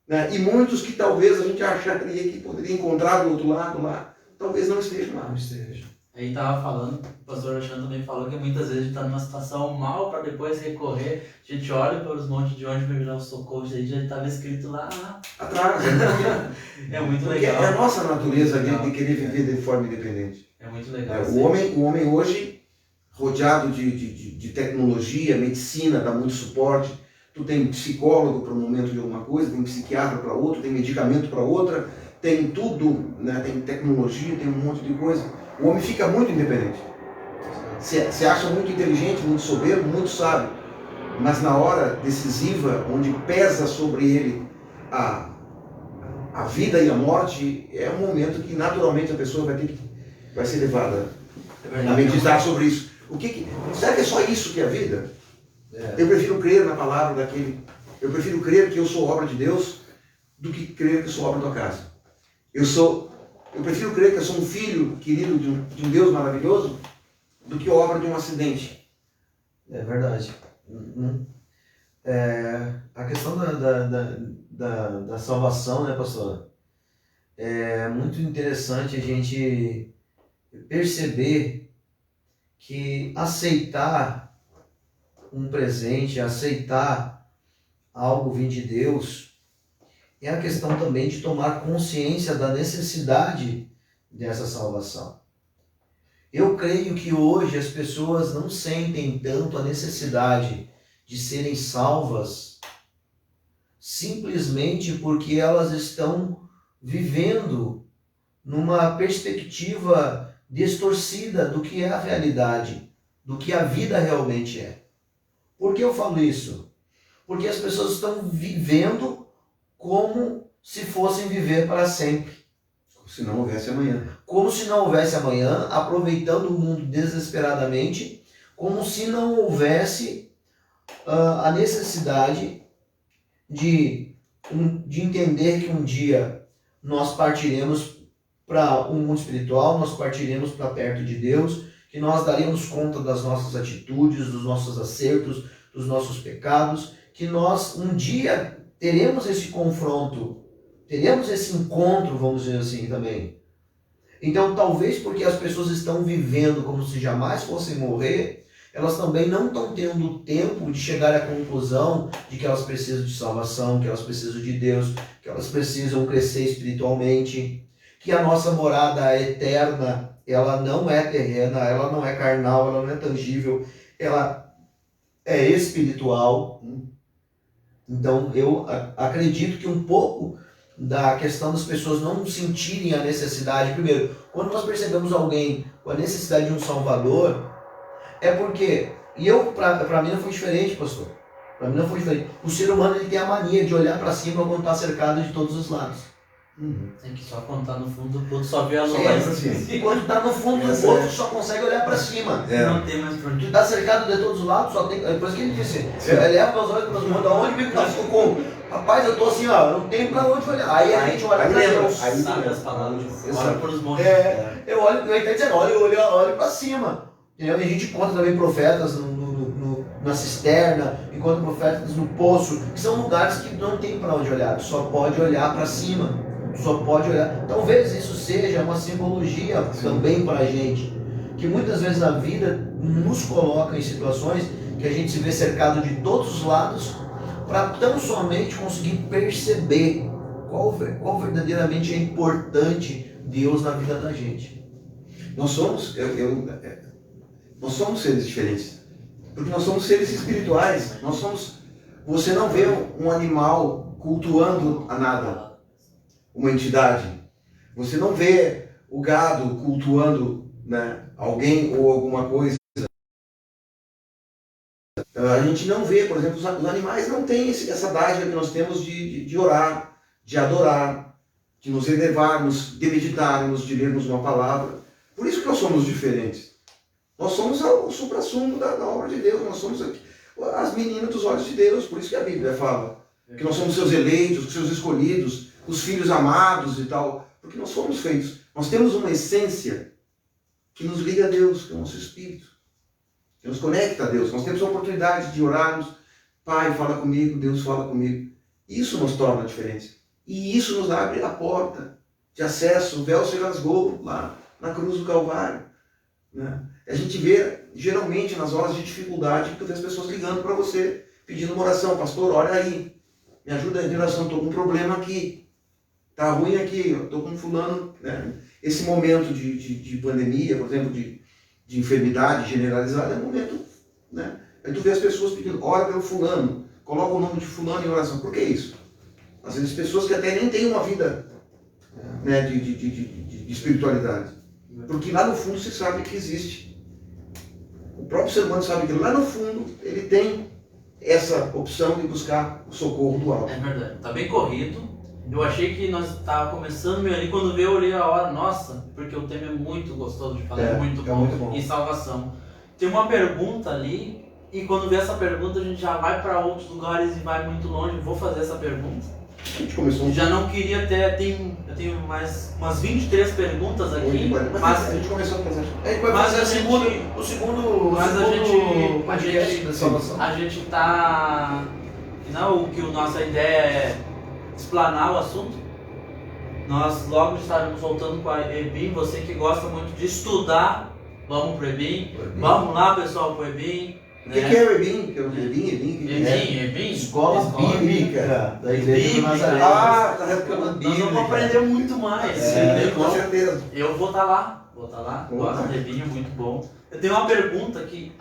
Né? E muitos que talvez a gente acharia que poderia encontrar do outro lado lá, talvez não estejam lá. Não esteja. Aí estava falando, o pastor Alexandre também falou que muitas vezes a gente está numa situação mal para depois recorrer. A gente olha para os montes de onde vai virar o socorro, a gente já estava escrito lá Atrás. É muito Porque legal. é a nossa natureza de querer viver de forma independente. É muito legal. O homem hoje, rodeado de tecnologia, medicina, dá muito suporte. Tu tem psicólogo para um momento de alguma coisa, tem psiquiatra para outro, tem medicamento para outra, tem tudo, né? Tem tecnologia, tem um monte de coisa. O homem fica muito independente. Se acha muito inteligente, muito soberbo, muito sábio. Mas na hora decisiva, onde pesa sobre ele a vida e a morte, é um momento que naturalmente a pessoa vai ser levada a meditar sobre isso. Será que é só isso que é a vida? Eu prefiro crer na palavra daquele. Eu prefiro crer que eu sou obra de Deus do que crer que eu sou obra do acaso. Eu prefiro crer que eu sou um filho querido de um Deus maravilhoso do que obra de um acidente. É verdade. A questão da salvação, né, pastor? É muito interessante a gente perceber que aceitar um presente, aceitar algo vindo de Deus, é a questão também de tomar consciência da necessidade dessa salvação. Eu creio que hoje as pessoas não sentem tanto a necessidade de serem salvas simplesmente porque elas estão vivendo numa perspectiva distorcida do que é a realidade, do que a vida realmente é. Por que eu falo isso? Porque as pessoas estão vivendo como se fossem viver para sempre. Como se não houvesse amanhã. Como se não houvesse amanhã, aproveitando o mundo desesperadamente, como se não houvesse a necessidade de entender que um dia nós partiremos para o mundo espiritual, nós partiremos para perto de Deus, que nós daremos conta das nossas atitudes, dos nossos acertos, dos nossos pecados, que nós um dia teremos esse confronto, teremos esse encontro, vamos dizer assim também. Então, talvez porque as pessoas estão vivendo como se jamais fossem morrer, elas também não estão tendo tempo de chegar à conclusão de que elas precisam de salvação, que elas precisam de Deus, que elas precisam crescer espiritualmente, que a nossa morada eterna, ela não é terrena, ela não é carnal, ela não é tangível, ela é espiritual. Então, eu acredito que um pouco da questão das pessoas não sentirem a necessidade, primeiro, quando nós percebemos alguém com a necessidade de um Salvador, é porque, e para mim não foi diferente, pastor, para mim não foi diferente. O ser humano ele tem a mania de olhar para cima quando está cercado de todos os lados. Tem que só contar no fundo do poço, só ver a lua. E quando está no fundo do poço, só consegue olhar para cima. Não tem mais pra onde. Tu está cercado de todos os lados, só tem. Por isso que ele disse: eleva meus olhos para os montes, aonde me dá socorro? Rapaz, eu tô assim, ó, eu não tenho para onde olhar. Aí a gente olha para Deus. Aí Sabe lembra. as palavras? Exato. Olha por os montes. Eu olho, ele está dizendo: olha para cima. Entendeu? E a gente encontra também profetas na cisterna, encontra profetas no poço, que são lugares que não tem para onde olhar, tu só pode olhar para cima. Só pode olhar. Talvez isso seja uma simbologia também para a gente, que muitas vezes na vida nos coloca em situações que a gente se vê cercado de todos os lados para tão somente conseguir perceber qual verdadeiramente é importante Deus na vida da gente. Nós somos, nós somos seres diferentes, porque nós somos seres espirituais. Nós somos. Você não vê um animal cultuando a nada, uma entidade. Você não vê o gado cultuando, né, alguém ou alguma coisa. A gente não vê, por exemplo, os animais não têm essa dádiva que nós temos de orar, de adorar, de nos elevarmos, de meditarmos, de lermos uma palavra. Por isso que nós somos diferentes. Nós somos o suprassumo da obra de Deus. Nós somos as meninas dos olhos de Deus. Por isso que a Bíblia fala que nós somos seus eleitos, seus escolhidos, os filhos amados e tal, porque nós fomos feitos. Nós temos uma essência que nos liga a Deus, que é o nosso espírito, que nos conecta a Deus. Nós temos a oportunidade de orarmos, Pai, fala comigo, Deus fala comigo. Isso nos torna diferentes. E isso nos abre a porta de acesso. O véu se rasgou lá na cruz do Calvário, né? A gente vê, geralmente, nas horas de dificuldade, tu vê as pessoas ligando para você, pedindo uma oração. Pastor, olha aí, me ajuda em oração, estou com um problema aqui. Tá ruim aqui, eu tô com fulano, né? Esse momento de pandemia, por exemplo, de enfermidade generalizada, é um momento, né? Aí tu vê as pessoas pedindo, ora pelo fulano, coloca o nome de fulano em oração. Por que isso? Às vezes pessoas que até nem têm uma vida, né, de espiritualidade. Porque lá no fundo você sabe que existe. O próprio ser humano sabe que lá no fundo ele tem essa opção de buscar o socorro do alto. É verdade, tá bem corrido. Eu achei que nós estava começando meio ali, quando veio eu olhei a hora, nossa, porque o tema é muito gostoso de falar, muito bom, em salvação. Tem uma pergunta ali, e quando vê essa pergunta a gente já vai para outros lugares e vai muito longe. Vou fazer essa pergunta. A gente começou Já não queria ter, eu tenho mais umas 23 perguntas aqui, mas a gente começou a fazer. A gente vai fazer o segundo podcast da salvação. A gente tá, não, que a nossa ideia é explanar o assunto. Nós logo estaremos voltando com a EBIM. Você que gosta muito de estudar, vamos pro EBIM. Vamos lá, pessoal, pro EBIM. O que é o EBIM? EBIM? Escola Bíblica da Igreja do Nazaré. Ah, tá certo que eu não Nós vamos aprender muito mais. com certeza. Eu vou estar lá. Gosto do EBIM, é muito bom. Eu tenho uma pergunta que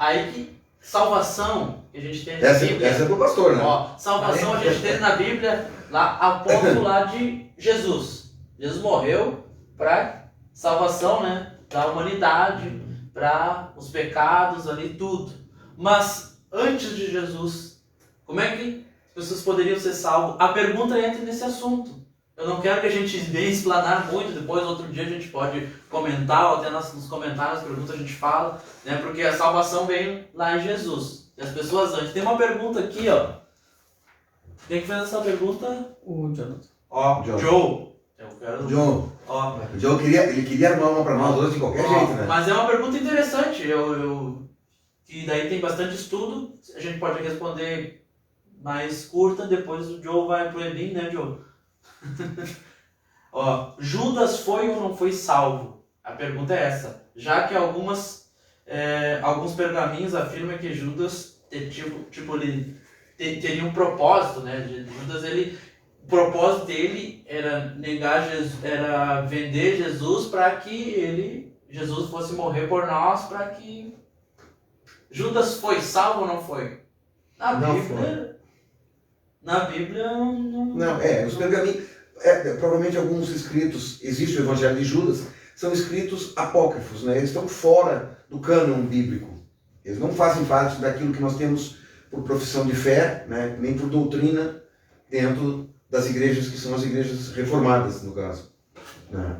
salvação que a gente tem na Bíblia. Essa é pro pastor, né? Ó, salvação a gente tem na Bíblia lá a ponto lá de Jesus. Jesus morreu para salvação, né, da humanidade, para os pecados ali, tudo. Mas antes de Jesus, como é que as pessoas poderiam ser salvas? A pergunta entra nesse assunto. Eu não quero que a gente venha explanar muito, depois outro dia a gente pode comentar, ou até nos comentários, as perguntas a gente fala, né? Porque a salvação vem lá em Jesus. E as pessoas antes. Tem uma pergunta aqui, ó. Quem que fez essa pergunta? O Jonathan. Ó, Joe. Eu quero... John. Ó. O John queria armar uma para nós hoje de qualquer jeito, né? Mas é uma pergunta interessante. Que daí tem bastante estudo. A gente pode responder mais curta, depois o Joe vai pro EBIM, né, Joe? Ó, Judas foi ou não foi salvo? A pergunta é essa. Já que alguns pergaminhos afirmam que Judas teria um propósito, né? Judas, o propósito dele era negar Jesus, era vender Jesus para que Jesus fosse morrer por nós, para que Judas foi salvo ou não foi? Na Não Bíblia Na Bíblia não. Não, os pergaminhos, provavelmente alguns escritos, existe o Evangelho de Judas, são escritos apócrifos, né? Eles estão fora do cânon bíblico. Eles não fazem parte daquilo que nós temos por profissão de fé, né? Nem por doutrina dentro das igrejas que são as igrejas reformadas, no caso, né?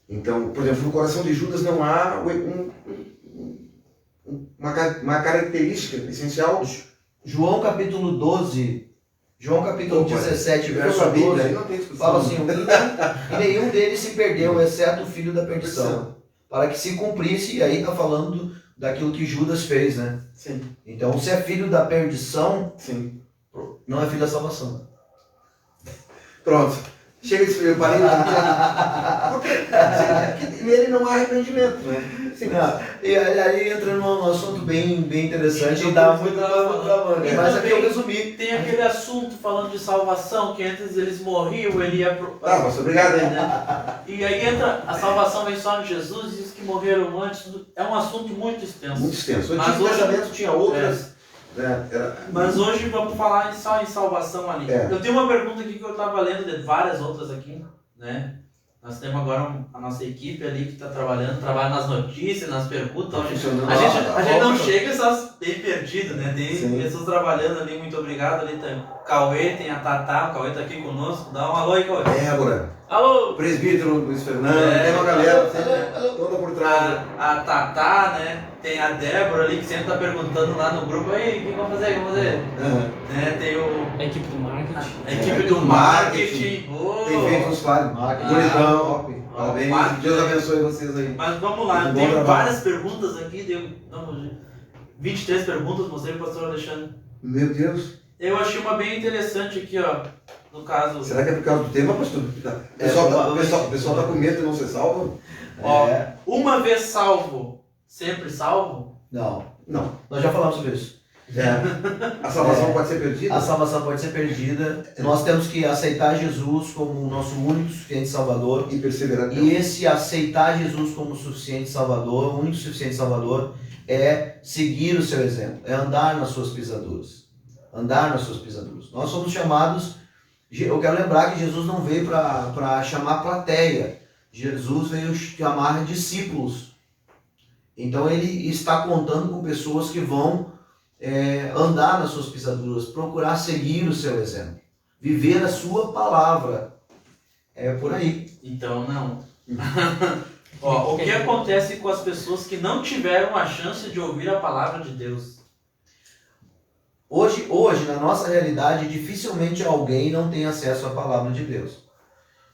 Então, por exemplo, no coração de Judas não há uma característica essencial. João capítulo 12, João capítulo 17, verso a Bíblia, 12, aí não tem discussão. fala assim, e nenhum deles se perdeu, exceto o filho da perdição, para que se cumprisse, e aí está falando daquilo que Judas fez, né? Sim. Então, se é filho da perdição, Sim. não é filho da salvação. Pronto. Chega de escrever para porque nele não há arrependimento, né? Sim. Não, e aí entra num assunto bem interessante Então, e dá eu muito tava pra manga. E Mas aqui eu também resumi. Tem aquele assunto falando de salvação, que antes eles morriam, ele ia pro. Tá, pastor, obrigado, hein? E aí entra, a salvação vem só em Jesus, e os que morreram antes, é um assunto muito extenso. Muito extenso. O Mas Antigo hoje- Testamento tinha outras. Né? Mas hoje vamos falar só em salvação ali. É. Eu tenho uma pergunta aqui que eu estava lendo, de várias outras aqui, né? Nós temos agora a nossa equipe ali que está trabalha nas notícias, nas perguntas. Tá A gente, funcionando. a gente não chega só bem perdido, né? Tem Sim. pessoas trabalhando ali, muito obrigado. Ali tem o Cauê, tem a Tatá, o Cauê está aqui conosco. Dá um alô aí, Cauê. Débora, Alô! o presbítero Luiz Fernando, É, tem uma galera é. toda por trás. A Tatá, né? Tem a Débora ali que sempre tá perguntando lá no grupo, aí, o que vamos fazer? Vamos fazer? Aham. Né? Tem A equipe do marketing. a equipe É, do do marketing. Tem feito uns claros. Marketing. Bonitão. Top. Parabéns. Marketing. Deus abençoe vocês aí. Mas vamos lá, Muito eu bom tenho trabalho. várias perguntas aqui, 23 perguntas, mostrei pro pastor Alexandre. Meu Deus. Eu achei uma bem interessante aqui, ó. No caso, Será que é por causa do tema, pastor? O pessoal tá com medo de não ser salvo? ó, É. uma vez salvo, sempre salvo? Não, Não. nós já falamos sobre isso. A salvação É. pode ser perdida? A salvação pode ser perdida. Nós temos que aceitar Jesus como o nosso único suficiente Salvador. E perseverar até E esse aceitar Jesus como suficiente Salvador, o único suficiente Salvador, é seguir o seu exemplo, é andar nas suas pisaduras. Andar nas suas pisaduras. Nós somos chamados, eu quero lembrar que Jesus não veio para chamar plateia, Jesus veio chamar discípulos. Então ele está contando com pessoas que vão andar nas suas pisaduras, procurar seguir o seu exemplo, viver a sua palavra. É por aí. Então não. Ó, o que acontece com as pessoas que não tiveram a chance de ouvir a palavra de Deus? Hoje, na nossa realidade, dificilmente alguém não tem acesso à palavra de Deus.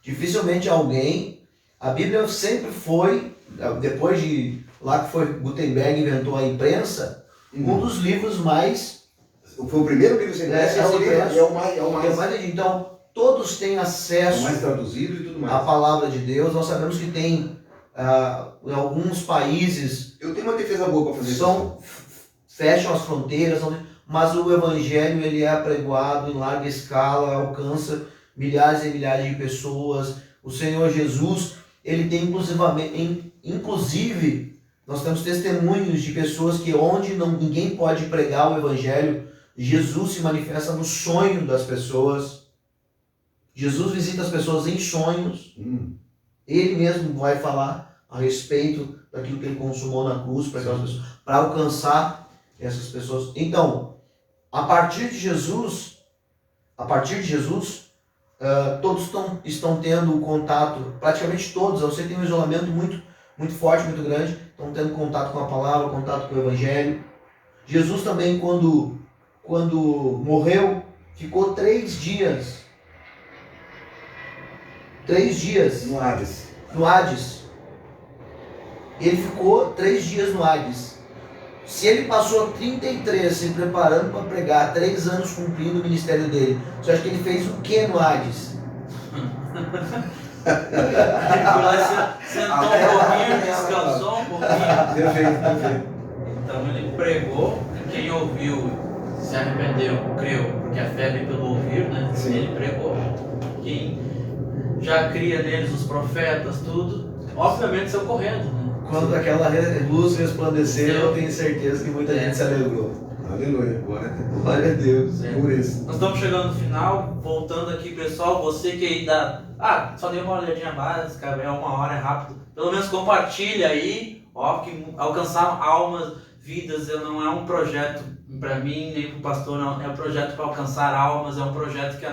Dificilmente alguém... A Bíblia sempre foi, depois de lá que foi Gutenberg inventou a imprensa, um dos livros mais... Foi o primeiro livro sem pressa, É o livro- é o mais Então, todos têm acesso traduzido e tudo à mais. palavra de Deus. Nós sabemos que tem em alguns países Eu tenho uma defesa boa para fazer fecham as fronteiras, mas o evangelho ele é apregoado em larga escala, alcança milhares e milhares de pessoas. O Senhor Jesus, ele tem inclusive nós temos testemunhos de pessoas que onde ninguém pode pregar o evangelho, Jesus se manifesta no sonho das pessoas. Jesus visita as pessoas em sonhos. Ele mesmo vai falar a respeito daquilo que ele consumou na cruz para aquelas pessoas, para alcançar essas pessoas. Então, a partir de Jesus, todos estão tendo contato, praticamente todos, a não ser que tem um isolamento muito forte, muito grande, estão tendo contato com a palavra, contato com o evangelho. Jesus também, quando morreu, ficou 3 dias no Hades. no Hades. Ele ficou 3 dias no Hades. Se ele passou 33 se preparando para pregar, 3 anos cumprindo o ministério dele, você acha que ele fez o que no Hades? Ele foi lá, sentou um pouquinho, descansou um pouquinho. Perfeito. Então ele pregou, quem ouviu se arrependeu, creu, porque a fé vem pelo ouvir, né? Sim. Ele pregou. Quem já cria neles os profetas, tudo, obviamente saiu correndo, né? Quando aquela luz resplandeceu, eu tenho certeza que muita gente se alegrou. Aleluia. Glória a Deus. Glória a Deus. Por isso. Nós estamos chegando no final, voltando aqui, pessoal, você que ainda... só deu uma olhadinha básica, é 1 hora, é rápido. Pelo menos compartilha aí, ó, que alcançar almas, vidas, não é um projeto para mim, nem para o pastor, não, é um projeto para alcançar almas, é um projeto que a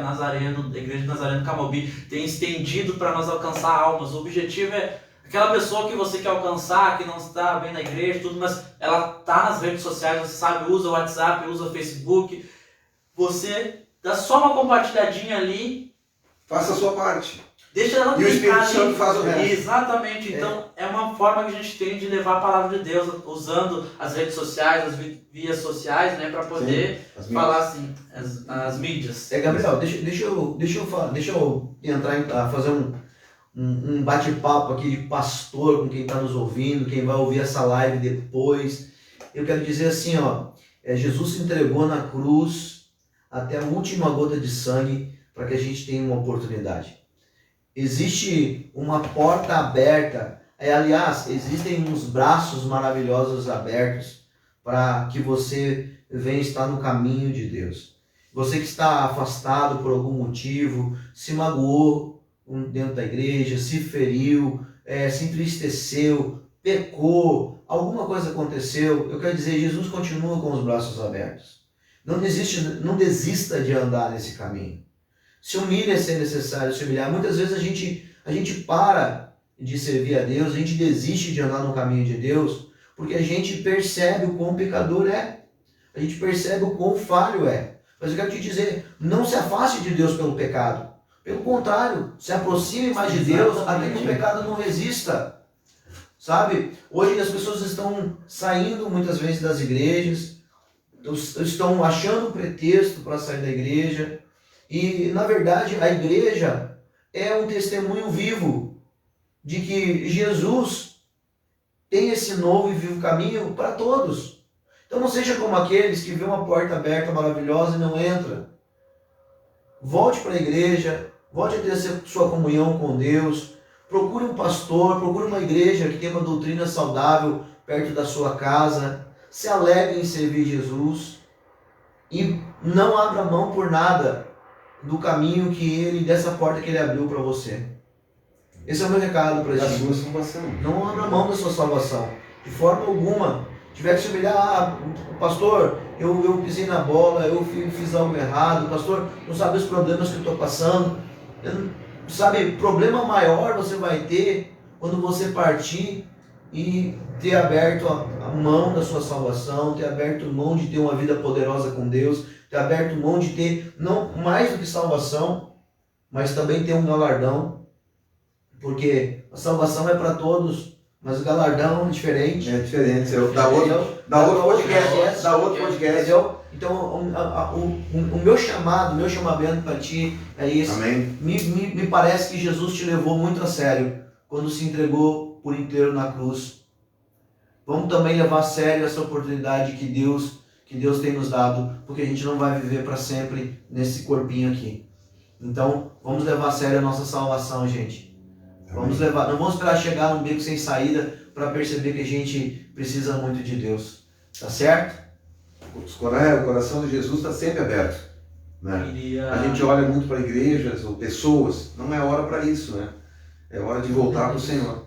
Igreja de Nazareno Camobi tem estendido para nós alcançar almas. O objetivo é aquela pessoa que você quer alcançar, que não está bem na igreja, tudo, mas ela está nas redes sociais, você sabe, usa o WhatsApp, usa o Facebook, você dá só uma compartilhadinha ali, Faça a sua parte. deixa ela E o Espírito clicar Santo faz o resto. Exatamente, então é uma forma que a gente tem de levar a palavra de Deus, usando as redes sociais, as vias sociais, né, para poder falar assim, as mídias. Gabriel, deixa eu entrar fazer um bate-papo aqui de pastor com quem está nos ouvindo, quem vai ouvir essa live depois. Eu quero dizer assim, ó, Jesus se entregou na cruz até a última gota de sangue para que a gente tenha uma oportunidade. Existe uma porta aberta, aliás, existem uns braços maravilhosos abertos para que você venha estar no caminho de Deus. Você que está afastado por algum motivo, se magoou dentro da igreja, se feriu, se entristeceu, pecou, alguma coisa aconteceu, eu quero dizer, Jesus continua com os braços abertos. Não desista de andar nesse caminho. Se humilha se é necessário se humilhar. Muitas vezes a gente para de servir a Deus, a gente desiste de andar no caminho de Deus, porque a gente percebe o quão pecador é. A gente percebe o quão falho é. Mas eu quero te dizer, não se afaste de Deus pelo pecado. Pelo contrário, se aproxime mais de Deus até que o pecado não resista. Sabe? Hoje as pessoas estão saindo muitas vezes das igrejas, estão achando um pretexto para sair da igreja. E, na verdade, a igreja é um testemunho vivo de que Jesus tem esse novo e vivo caminho para todos. Então não seja como aqueles que vê uma porta aberta maravilhosa e não entra. Volte para a igreja, volte a ter sua comunhão com Deus, procure um pastor, procure uma igreja que tenha uma doutrina saudável perto da sua casa, se alegre em servir Jesus e não abra mão por nada do caminho dessa porta que ele abriu para você. Esse é o meu recado para Da ti. sua salvação. Não abra mão da sua salvação, de forma alguma. Tiver que se humilhar, pastor, eu pisei na bola, eu fiz algo errado, pastor, não sabe os problemas que eu estou passando. Sabe, problema maior você vai ter quando você partir e ter aberto a mão da sua salvação, ter aberto mão de ter uma vida poderosa com Deus, ter aberto mão de ter, não mais do que salvação, mas também ter um galardão, porque a salvação é para todos, mas o galardão é diferente. É diferente, dá outro podcast. Entendeu? Então, o meu chamamento para ti é esse. Amém. Me parece que Jesus te levou muito a sério quando se entregou por inteiro na cruz. Vamos também levar a sério essa oportunidade que Deus tem nos dado, porque a gente não vai viver para sempre nesse corpinho aqui. Então, vamos levar a sério a nossa salvação, gente. Não vamos esperar chegar num beco sem saída para perceber que a gente precisa muito de Deus. Tá certo? O coração de Jesus está sempre aberto. Né? A gente olha muito para igrejas ou pessoas, não é hora para isso, né? É hora de voltar para o Senhor.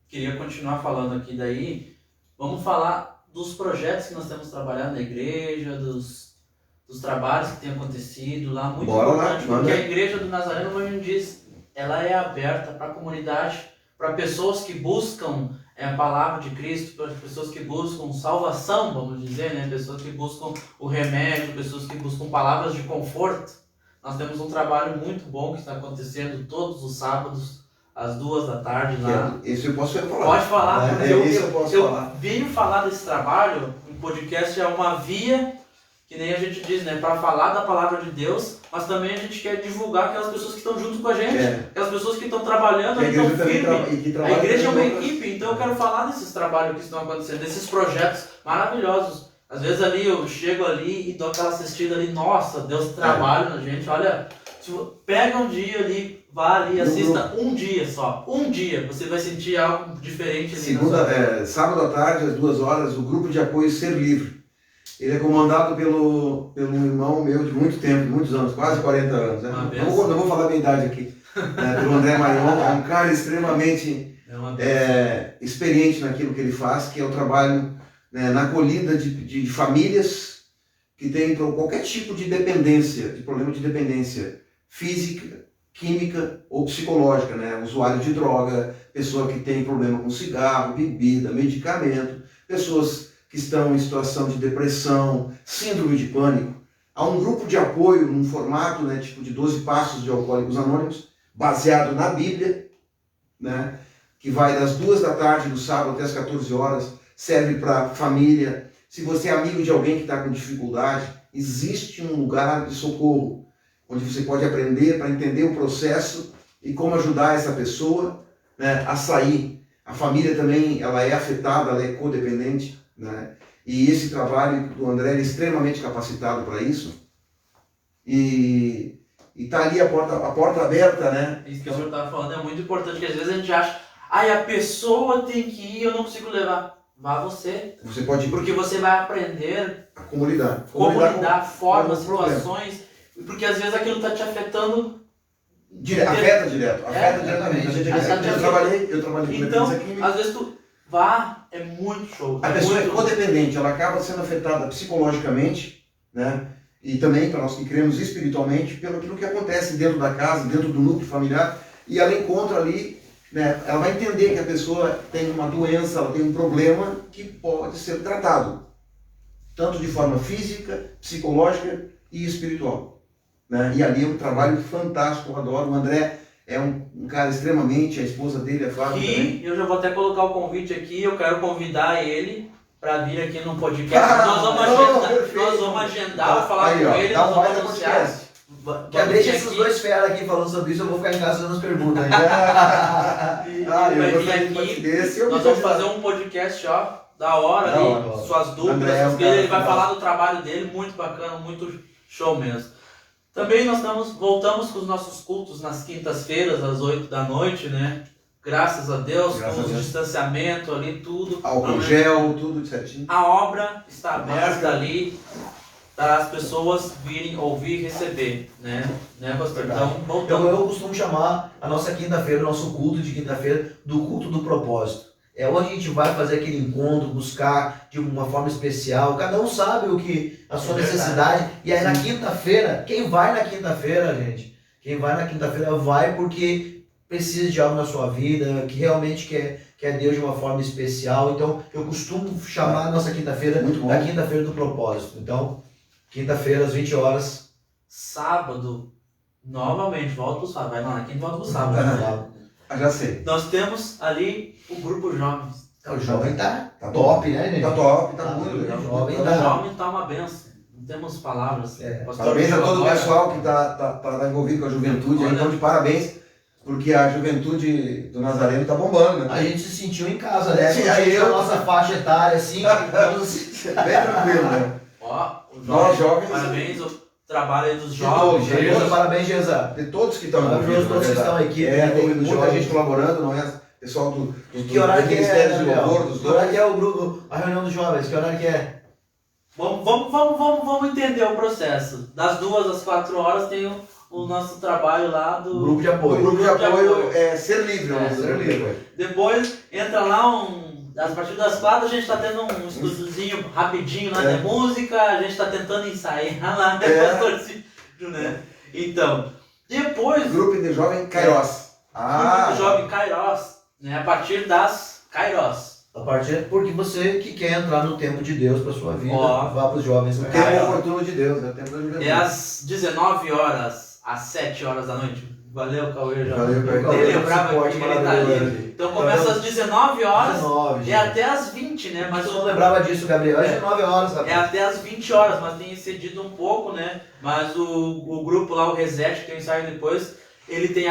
Queria continuar falando aqui daí. Vamos falar dos projetos que nós temos trabalhado na igreja, dos trabalhos que têm acontecido lá. Muito importante, porque a igreja do Nazareno, como a gente diz, ela é aberta para a comunidade, para pessoas que buscam a palavra de Cristo, para pessoas que buscam salvação, vamos dizer, né? Pessoas que buscam o remédio, pessoas que buscam palavras de conforto. Nós temos um trabalho muito bom que está acontecendo todos os sábados, às 14h lá. Isso eu posso falar. Pode falar, porque eu venho falar desse trabalho. O podcast é uma via, que nem a gente diz, né, para falar da palavra de Deus, mas também a gente quer divulgar aquelas pessoas que estão junto com a gente, aquelas pessoas que estão trabalhando, que estão firmes. A igreja é uma equipe, então eu quero falar desses trabalhos que estão acontecendo, desses projetos maravilhosos. Às vezes ali eu chego ali e dou aquela assistida ali, nossa, Deus trabalha na gente, olha, pega um dia ali, vá ali, assista um dia só, um dia, você vai sentir algo diferente ali. Sábado à tarde, às 2 horas, o grupo de apoio Ser Livre. Ele é comandado pelo irmão meu de muito tempo, muitos anos, quase 40 anos. Né? Não vou falar a minha idade aqui. Né? Pelo André Marion, é um cara extremamente experiente naquilo que ele faz, que é o trabalho, né, na acolhida de famílias que têm qualquer tipo de dependência, de problema de dependência física, química ou psicológica, né? Usuário de droga, pessoa que tem problema com cigarro, bebida, medicamento, pessoas que estão em situação de depressão, síndrome de pânico. Há um grupo de apoio num formato, né, tipo de 12 passos de Alcoólicos Anônimos, baseado na Bíblia, né, que vai das 2 da tarde do sábado até as 14 horas, serve para família. Se você é amigo de alguém que está com dificuldade, existe um lugar de socorro, onde você pode aprender para entender o processo e como ajudar essa pessoa, né, a sair. A família também, ela é afetada, ela é codependente, né? E esse trabalho do André é extremamente capacitado para isso. E está ali a porta aberta, né? Isso que o senhor estava falando é muito importante, porque às vezes a gente acha, a pessoa tem que ir, eu não consigo levar. Vá você. Você pode ir. Porque você vai aprender a como lidar. Formas, situações, porque às vezes aquilo está te afetando. Afeta diretamente. Eu trabalhei com então, aqui. Às vezes tu vá, é muito show. A pessoa é codependente, ela acaba sendo afetada psicologicamente, né? E também, para nós que cremos espiritualmente, pelo aquilo que acontece dentro da casa, dentro do núcleo familiar, e ela encontra ali, né? Ela vai entender que a pessoa tem uma doença, ela tem um problema que pode ser tratado, tanto de forma física, psicológica e espiritual. Né? E ali é um trabalho fantástico, eu adoro. O André é um cara extremamente, a esposa dele é Flávia também. E eu já vou até colocar o convite aqui, eu quero convidar ele para vir aqui no podcast. Nós vamos agendar, vou falar aí, com ele, dá nós um vamos baita anunciar. podcast. Já deixa esses dois feras aqui falando sobre isso, eu vou ficar em casa fazendo as perguntas. Ele eu vai gostaria vir de aqui, desse, nós vamos fazer um podcast, ó, da hora ali, suas dúvidas, André é um cara ele vai legal. falar do trabalho dele, muito bacana, muito show mesmo. Também nós voltamos com os nossos cultos nas quintas-feiras, às 8 da noite, né? Graças a Deus, Graças com a o Deus. distanciamento ali, tudo. Álcool gel, tudo certinho. A obra está aberta ali para as pessoas virem ouvir e receber, né, pastor? Então, voltamos. Eu costumo chamar a nossa quinta-feira, o nosso culto de quinta-feira, do culto do propósito. É onde a gente vai fazer aquele encontro, buscar de uma forma especial. Cada um sabe o que a sua necessidade. E aí na quinta-feira, quem vai na quinta-feira, gente? Quem vai na quinta-feira vai porque precisa de algo na sua vida, que realmente quer Deus de uma forma especial. Então eu costumo chamar a nossa quinta-feira da quinta-feira do propósito. Então, quinta-feira às 20 horas. Sábado, novamente, volta pro sábado. Vai lá, na quinta volta pro sábado. Já sei. Nós temos ali o grupo Jovens. O jovem tá top, né, gente? Tá top, tá muito legal. O jovem tá uma benção. Não temos palavras. Parabéns a todo o pessoal que tá envolvido com a juventude. Então, de parabéns, porque a juventude do Nazareno tá bombando, né? A gente se sentiu em casa, né? Sim, Aí a nossa faixa etária, assim, bem tranquilo, né? Ó, Nós jovens. Parabéns ao trabalho aí dos De jovens. todos, Geza, parabéns, Geza. De todos que estão Maravilhoso, todos que estão aqui. Tem muita jovens. gente colaborando, não é? Pessoal do Que horário que é, Ministério de Gabriel? Louvor, dos Que horário dois. que é o grupo, a reunião dos jovens? Que horário que é? Vamos entender o processo. Das 2 às 4 horas tem o nosso trabalho lá do Grupo de O apoio. grupo de apoio é Ser Livre. Ser Livre. Depois entra lá a partir das 4 a gente está tendo um estúdiozinho rapidinho lá de música, a gente está tentando ensaiar lá, né, pastor Cídio, né? Então, depois Grupo de Jovem Kairos. o Jovem Kairos, né? A partir das Kairos. A partir porque você que quer entrar no tempo de Deus para sua vida, Ó. vá para os jovens. O tempo oportuno de Deus, é o tempo da juventude. É às 19 horas, às 7 horas da noite. Valeu, Cauê. Já Valeu, Cauê. nem lembrava Suporte que ele tá ali. Então começa às 19 horas 19, e gente. até às 20, né? Mas Mas eu não lembrava disso, Gabriel. É 19 horas, é rapaz. até às 20 horas, mas tem excedido um pouco, né? Mas o grupo lá, o Reset, que tem ensaio depois, ele tem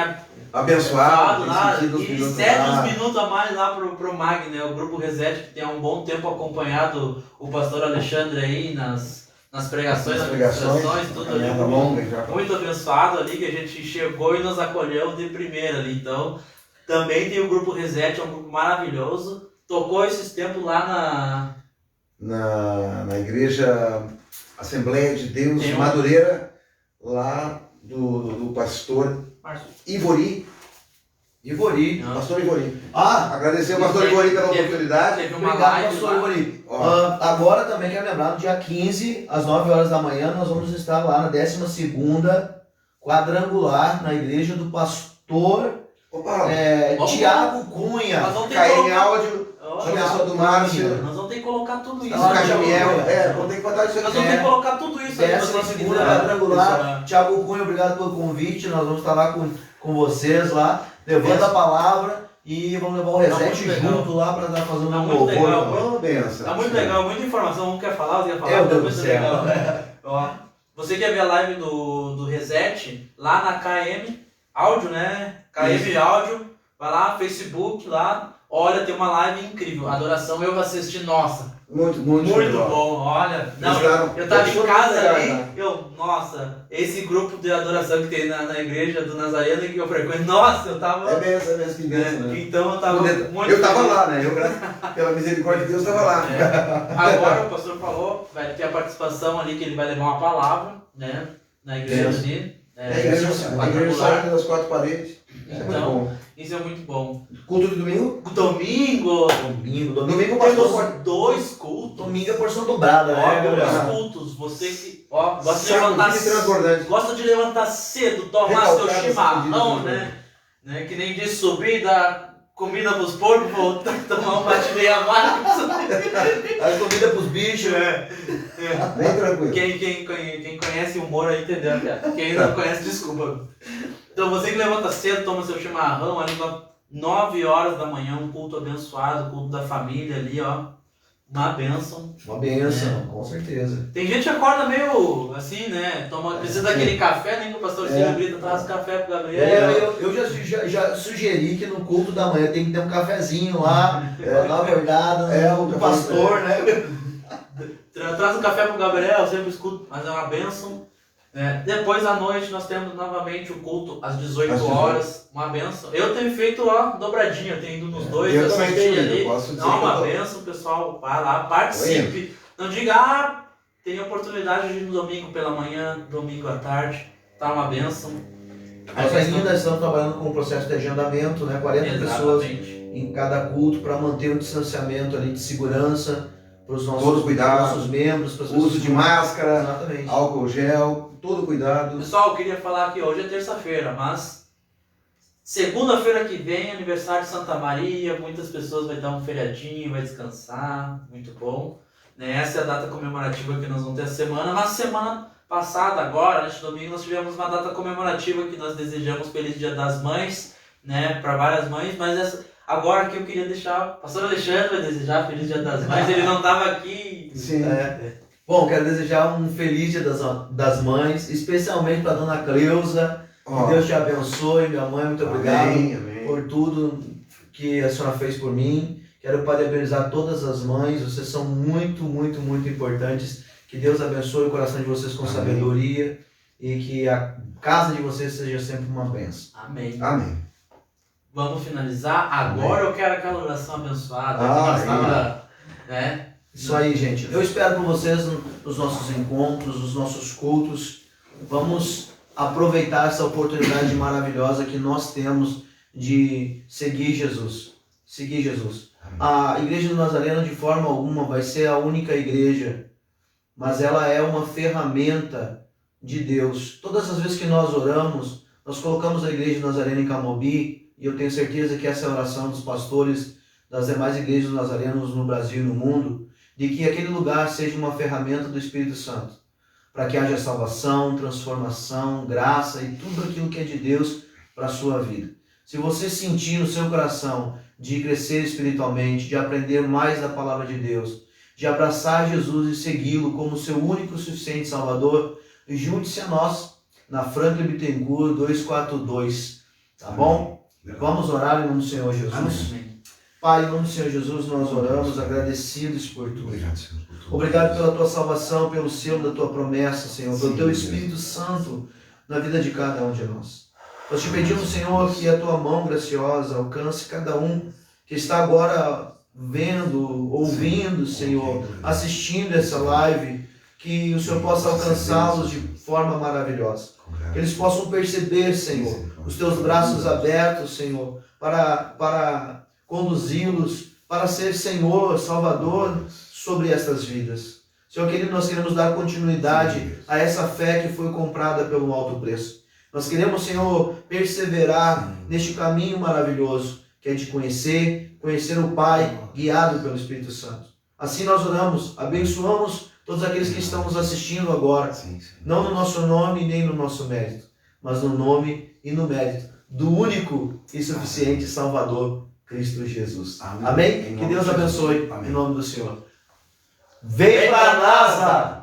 Abençoado, lá tem sentido os e minutos cede lá. uns minutos a mais lá pro Mag, né? O grupo Reset, que tem há um bom tempo acompanhado o pastor Alexandre aí nas pregações, nas ministrações, tudo ali. caminhada longa já. Muito abençoado ali, que a gente chegou e nos acolheu de primeira ali. Então, também tem o grupo Reset, é um grupo maravilhoso. Tocou esses tempos lá na igreja Assembleia de Deus Tem um- Madureira, lá do pastor Márcio. Ivori. Ivori. Pastor Ivori. Ah, Agradecer ao pastor Ivori pela oportunidade. Teve uma obrigado, live pastor lá. Ivori. Ó. Agora também quero lembrar, no dia 15, às 9 horas da manhã, nós vamos estar lá na 12ª quadrangular, na igreja do pastor Opa, Tiago Cunha. Nós vamos ter que KM colocar... Áudio, Ó, professor do Márcio, Nós vamos ter que colocar tudo isso. o Tá, Cajamiel. Jamiel. Vamos ter que botar isso Nós aqui. vamos ter que colocar tudo isso aí, se você 12ª quiser. quadrangular. Tiago Cunha, obrigado pelo convite. Nós vamos estar lá com vocês lá, levando a palavra e vamos levar o reset muito legal. junto lá para estar fazendo Tá um muito legal. louvor. Ô, benção. Tá muito legal, muita informação. Um quer falar, outro quer falar. Meu Tá Deus muito do céu. legal. Ó, você quer ver a live do Reset? Lá na KM Áudio, né? KM Áudio. Vai lá, Facebook, lá. Olha, tem uma live incrível. Adoração, eu assisti, nossa. Muito Muito legal. bom, olha. Não, Gostaram? eu tava em Gostou? casa Legal, ali, né? nossa, esse grupo de adoração que tem na igreja do Nazareno que eu frequento, nossa, eu tava. É benção, que benção, né? Então eu tava muito Eu tava feliz. lá, né? Eu, pela misericórdia de Deus, tava lá. Agora o pastor falou, vai ter a participação ali que ele vai levar uma palavra, né? Na igreja Isso. ali. A igreja quadrangular. sai das quatro paredes. É muito Então, bom. isso é muito bom. Culto de domingo? Domingo Domingo, Domingo, pastor. temos 2 cultos. Domingo é porção dobrada, né, Ó, Gabriel? 2 cultos. Você que gosta de Saco levantar de transbordante. gosta de levantar cedo, tomar seu Recalcado, chimarrão, sacudido, né? Que nem diz subir, dar comida pros porcos, voltar, tomar um bate meia marca. A comida pros bichos. Bem tranquilo. Quem conhece o humor aí entendeu, cara. Quem não conhece, desculpa. Então você que levanta cedo, toma seu chimarrão ali, 9 horas da manhã, um culto abençoado, culto da família ali, ó. Uma bênção. Uma bênção, com certeza. Tem gente que acorda meio assim, né? Precisa daquele café, nem que o pastor Silvio grita, traz café pro Gabriel. Eu já sugeri que no culto da manhã tem que ter um cafezinho lá, lá guardado do pastor, né? Traz um café pro Gabriel, eu sempre escuto, mas é uma bênção. Depois à noite nós temos novamente o culto às 18 Às 18. horas, uma bênção. Eu tenho feito dobradinha, tenho ido nos dois, eu também assisti tenho ido, ali. posso dizer Não, que eu uma tô- bênção, pessoal, vai lá, participe. Não diga, tem oportunidade de ir no domingo pela manhã, domingo à tarde, tá uma bênção. Nós ainda estamos trabalhando com o processo de agendamento, né? 40 pessoas Exatamente. em cada culto para manter um distanciamento ali de segurança para os Todo nossos, cuidado. nossos membros, para as Uso de máscara, Exatamente. álcool gel, todo cuidado. Pessoal, eu queria falar que hoje é terça-feira, mas segunda-feira que vem, aniversário de Santa Maria, muitas pessoas vão dar um feriadinho, vai descansar, muito bom. Né? Essa é a data comemorativa que nós vamos ter essa semana. Na semana passada, agora, neste domingo, nós tivemos uma data comemorativa que nós desejamos Feliz Dia das Mães, né, para várias mães, mas agora que eu queria deixar, o pastor Alexandre vai desejar Feliz Dia das Mães, ele não estava aqui. Sim. Bom, quero desejar um feliz Dia das Mães, especialmente para dona Cleusa. Ó, Que Deus te abençoe, minha mãe, muito obrigado amém, amém. por tudo que a senhora fez por mim. Quero parabenizar todas as mães, vocês são muito, muito, muito importantes. Que Deus abençoe o coração de vocês com Amém. sabedoria e que a casa de vocês seja sempre uma bênção. Amém. Amém. Vamos finalizar. Agora eu quero aquela oração abençoada que Ah, nós sim. estava, né? Isso aí, gente. Eu espero por vocês nos nossos encontros, nos nossos cultos. Vamos aproveitar essa oportunidade maravilhosa que nós temos de seguir Jesus. Seguir Jesus. A Igreja do Nazareno, de forma alguma, vai ser a única igreja, mas ela é uma ferramenta de Deus. Todas as vezes que nós oramos, nós colocamos a Igreja do Nazareno em Camobi, e eu tenho certeza que essa é a oração dos pastores das demais igrejas nazarenos no Brasil e no mundo, de que aquele lugar seja uma ferramenta do Espírito Santo, para que haja salvação, transformação, graça e tudo aquilo que é de Deus para a sua vida. Se você sentir no seu coração de crescer espiritualmente, de aprender mais da palavra de Deus, de abraçar Jesus e segui-lo como seu único e suficiente Salvador, junte-se a nós na Franklin Bittencourt 242, tá bom? Vamos orar em nome do Senhor Jesus. Amém. Pai, em nome do Senhor Jesus, nós oramos agradecidos por tudo. Obrigado, Senhor. por tudo. Obrigado pela tua salvação, pelo selo da tua promessa, Senhor, pelo Sim, teu Deus. Espírito Santo na vida de cada um de nós. Nós te pedimos, Senhor, que a tua mão graciosa alcance cada um que está agora vendo, ouvindo, Senhor, assistindo essa live, que o Senhor possa alcançá-los de forma maravilhosa. Que eles possam perceber, Senhor, os teus braços abertos, Senhor, para conduzi-los, para ser Senhor, Salvador sobre estas vidas. Senhor querido, nós queremos dar continuidade a essa fé que foi comprada pelo alto preço. Nós queremos, Senhor, perseverar neste caminho maravilhoso, que é de conhecer o Pai, guiado pelo Espírito Santo. Assim nós oramos, abençoamos todos aqueles que estão nos assistindo agora, não no nosso nome nem no nosso mérito, mas no nome e no mérito do único e suficiente Salvador, Cristo Jesus. Amém? Que Deus abençoe em nome do Senhor. Vem para NASA!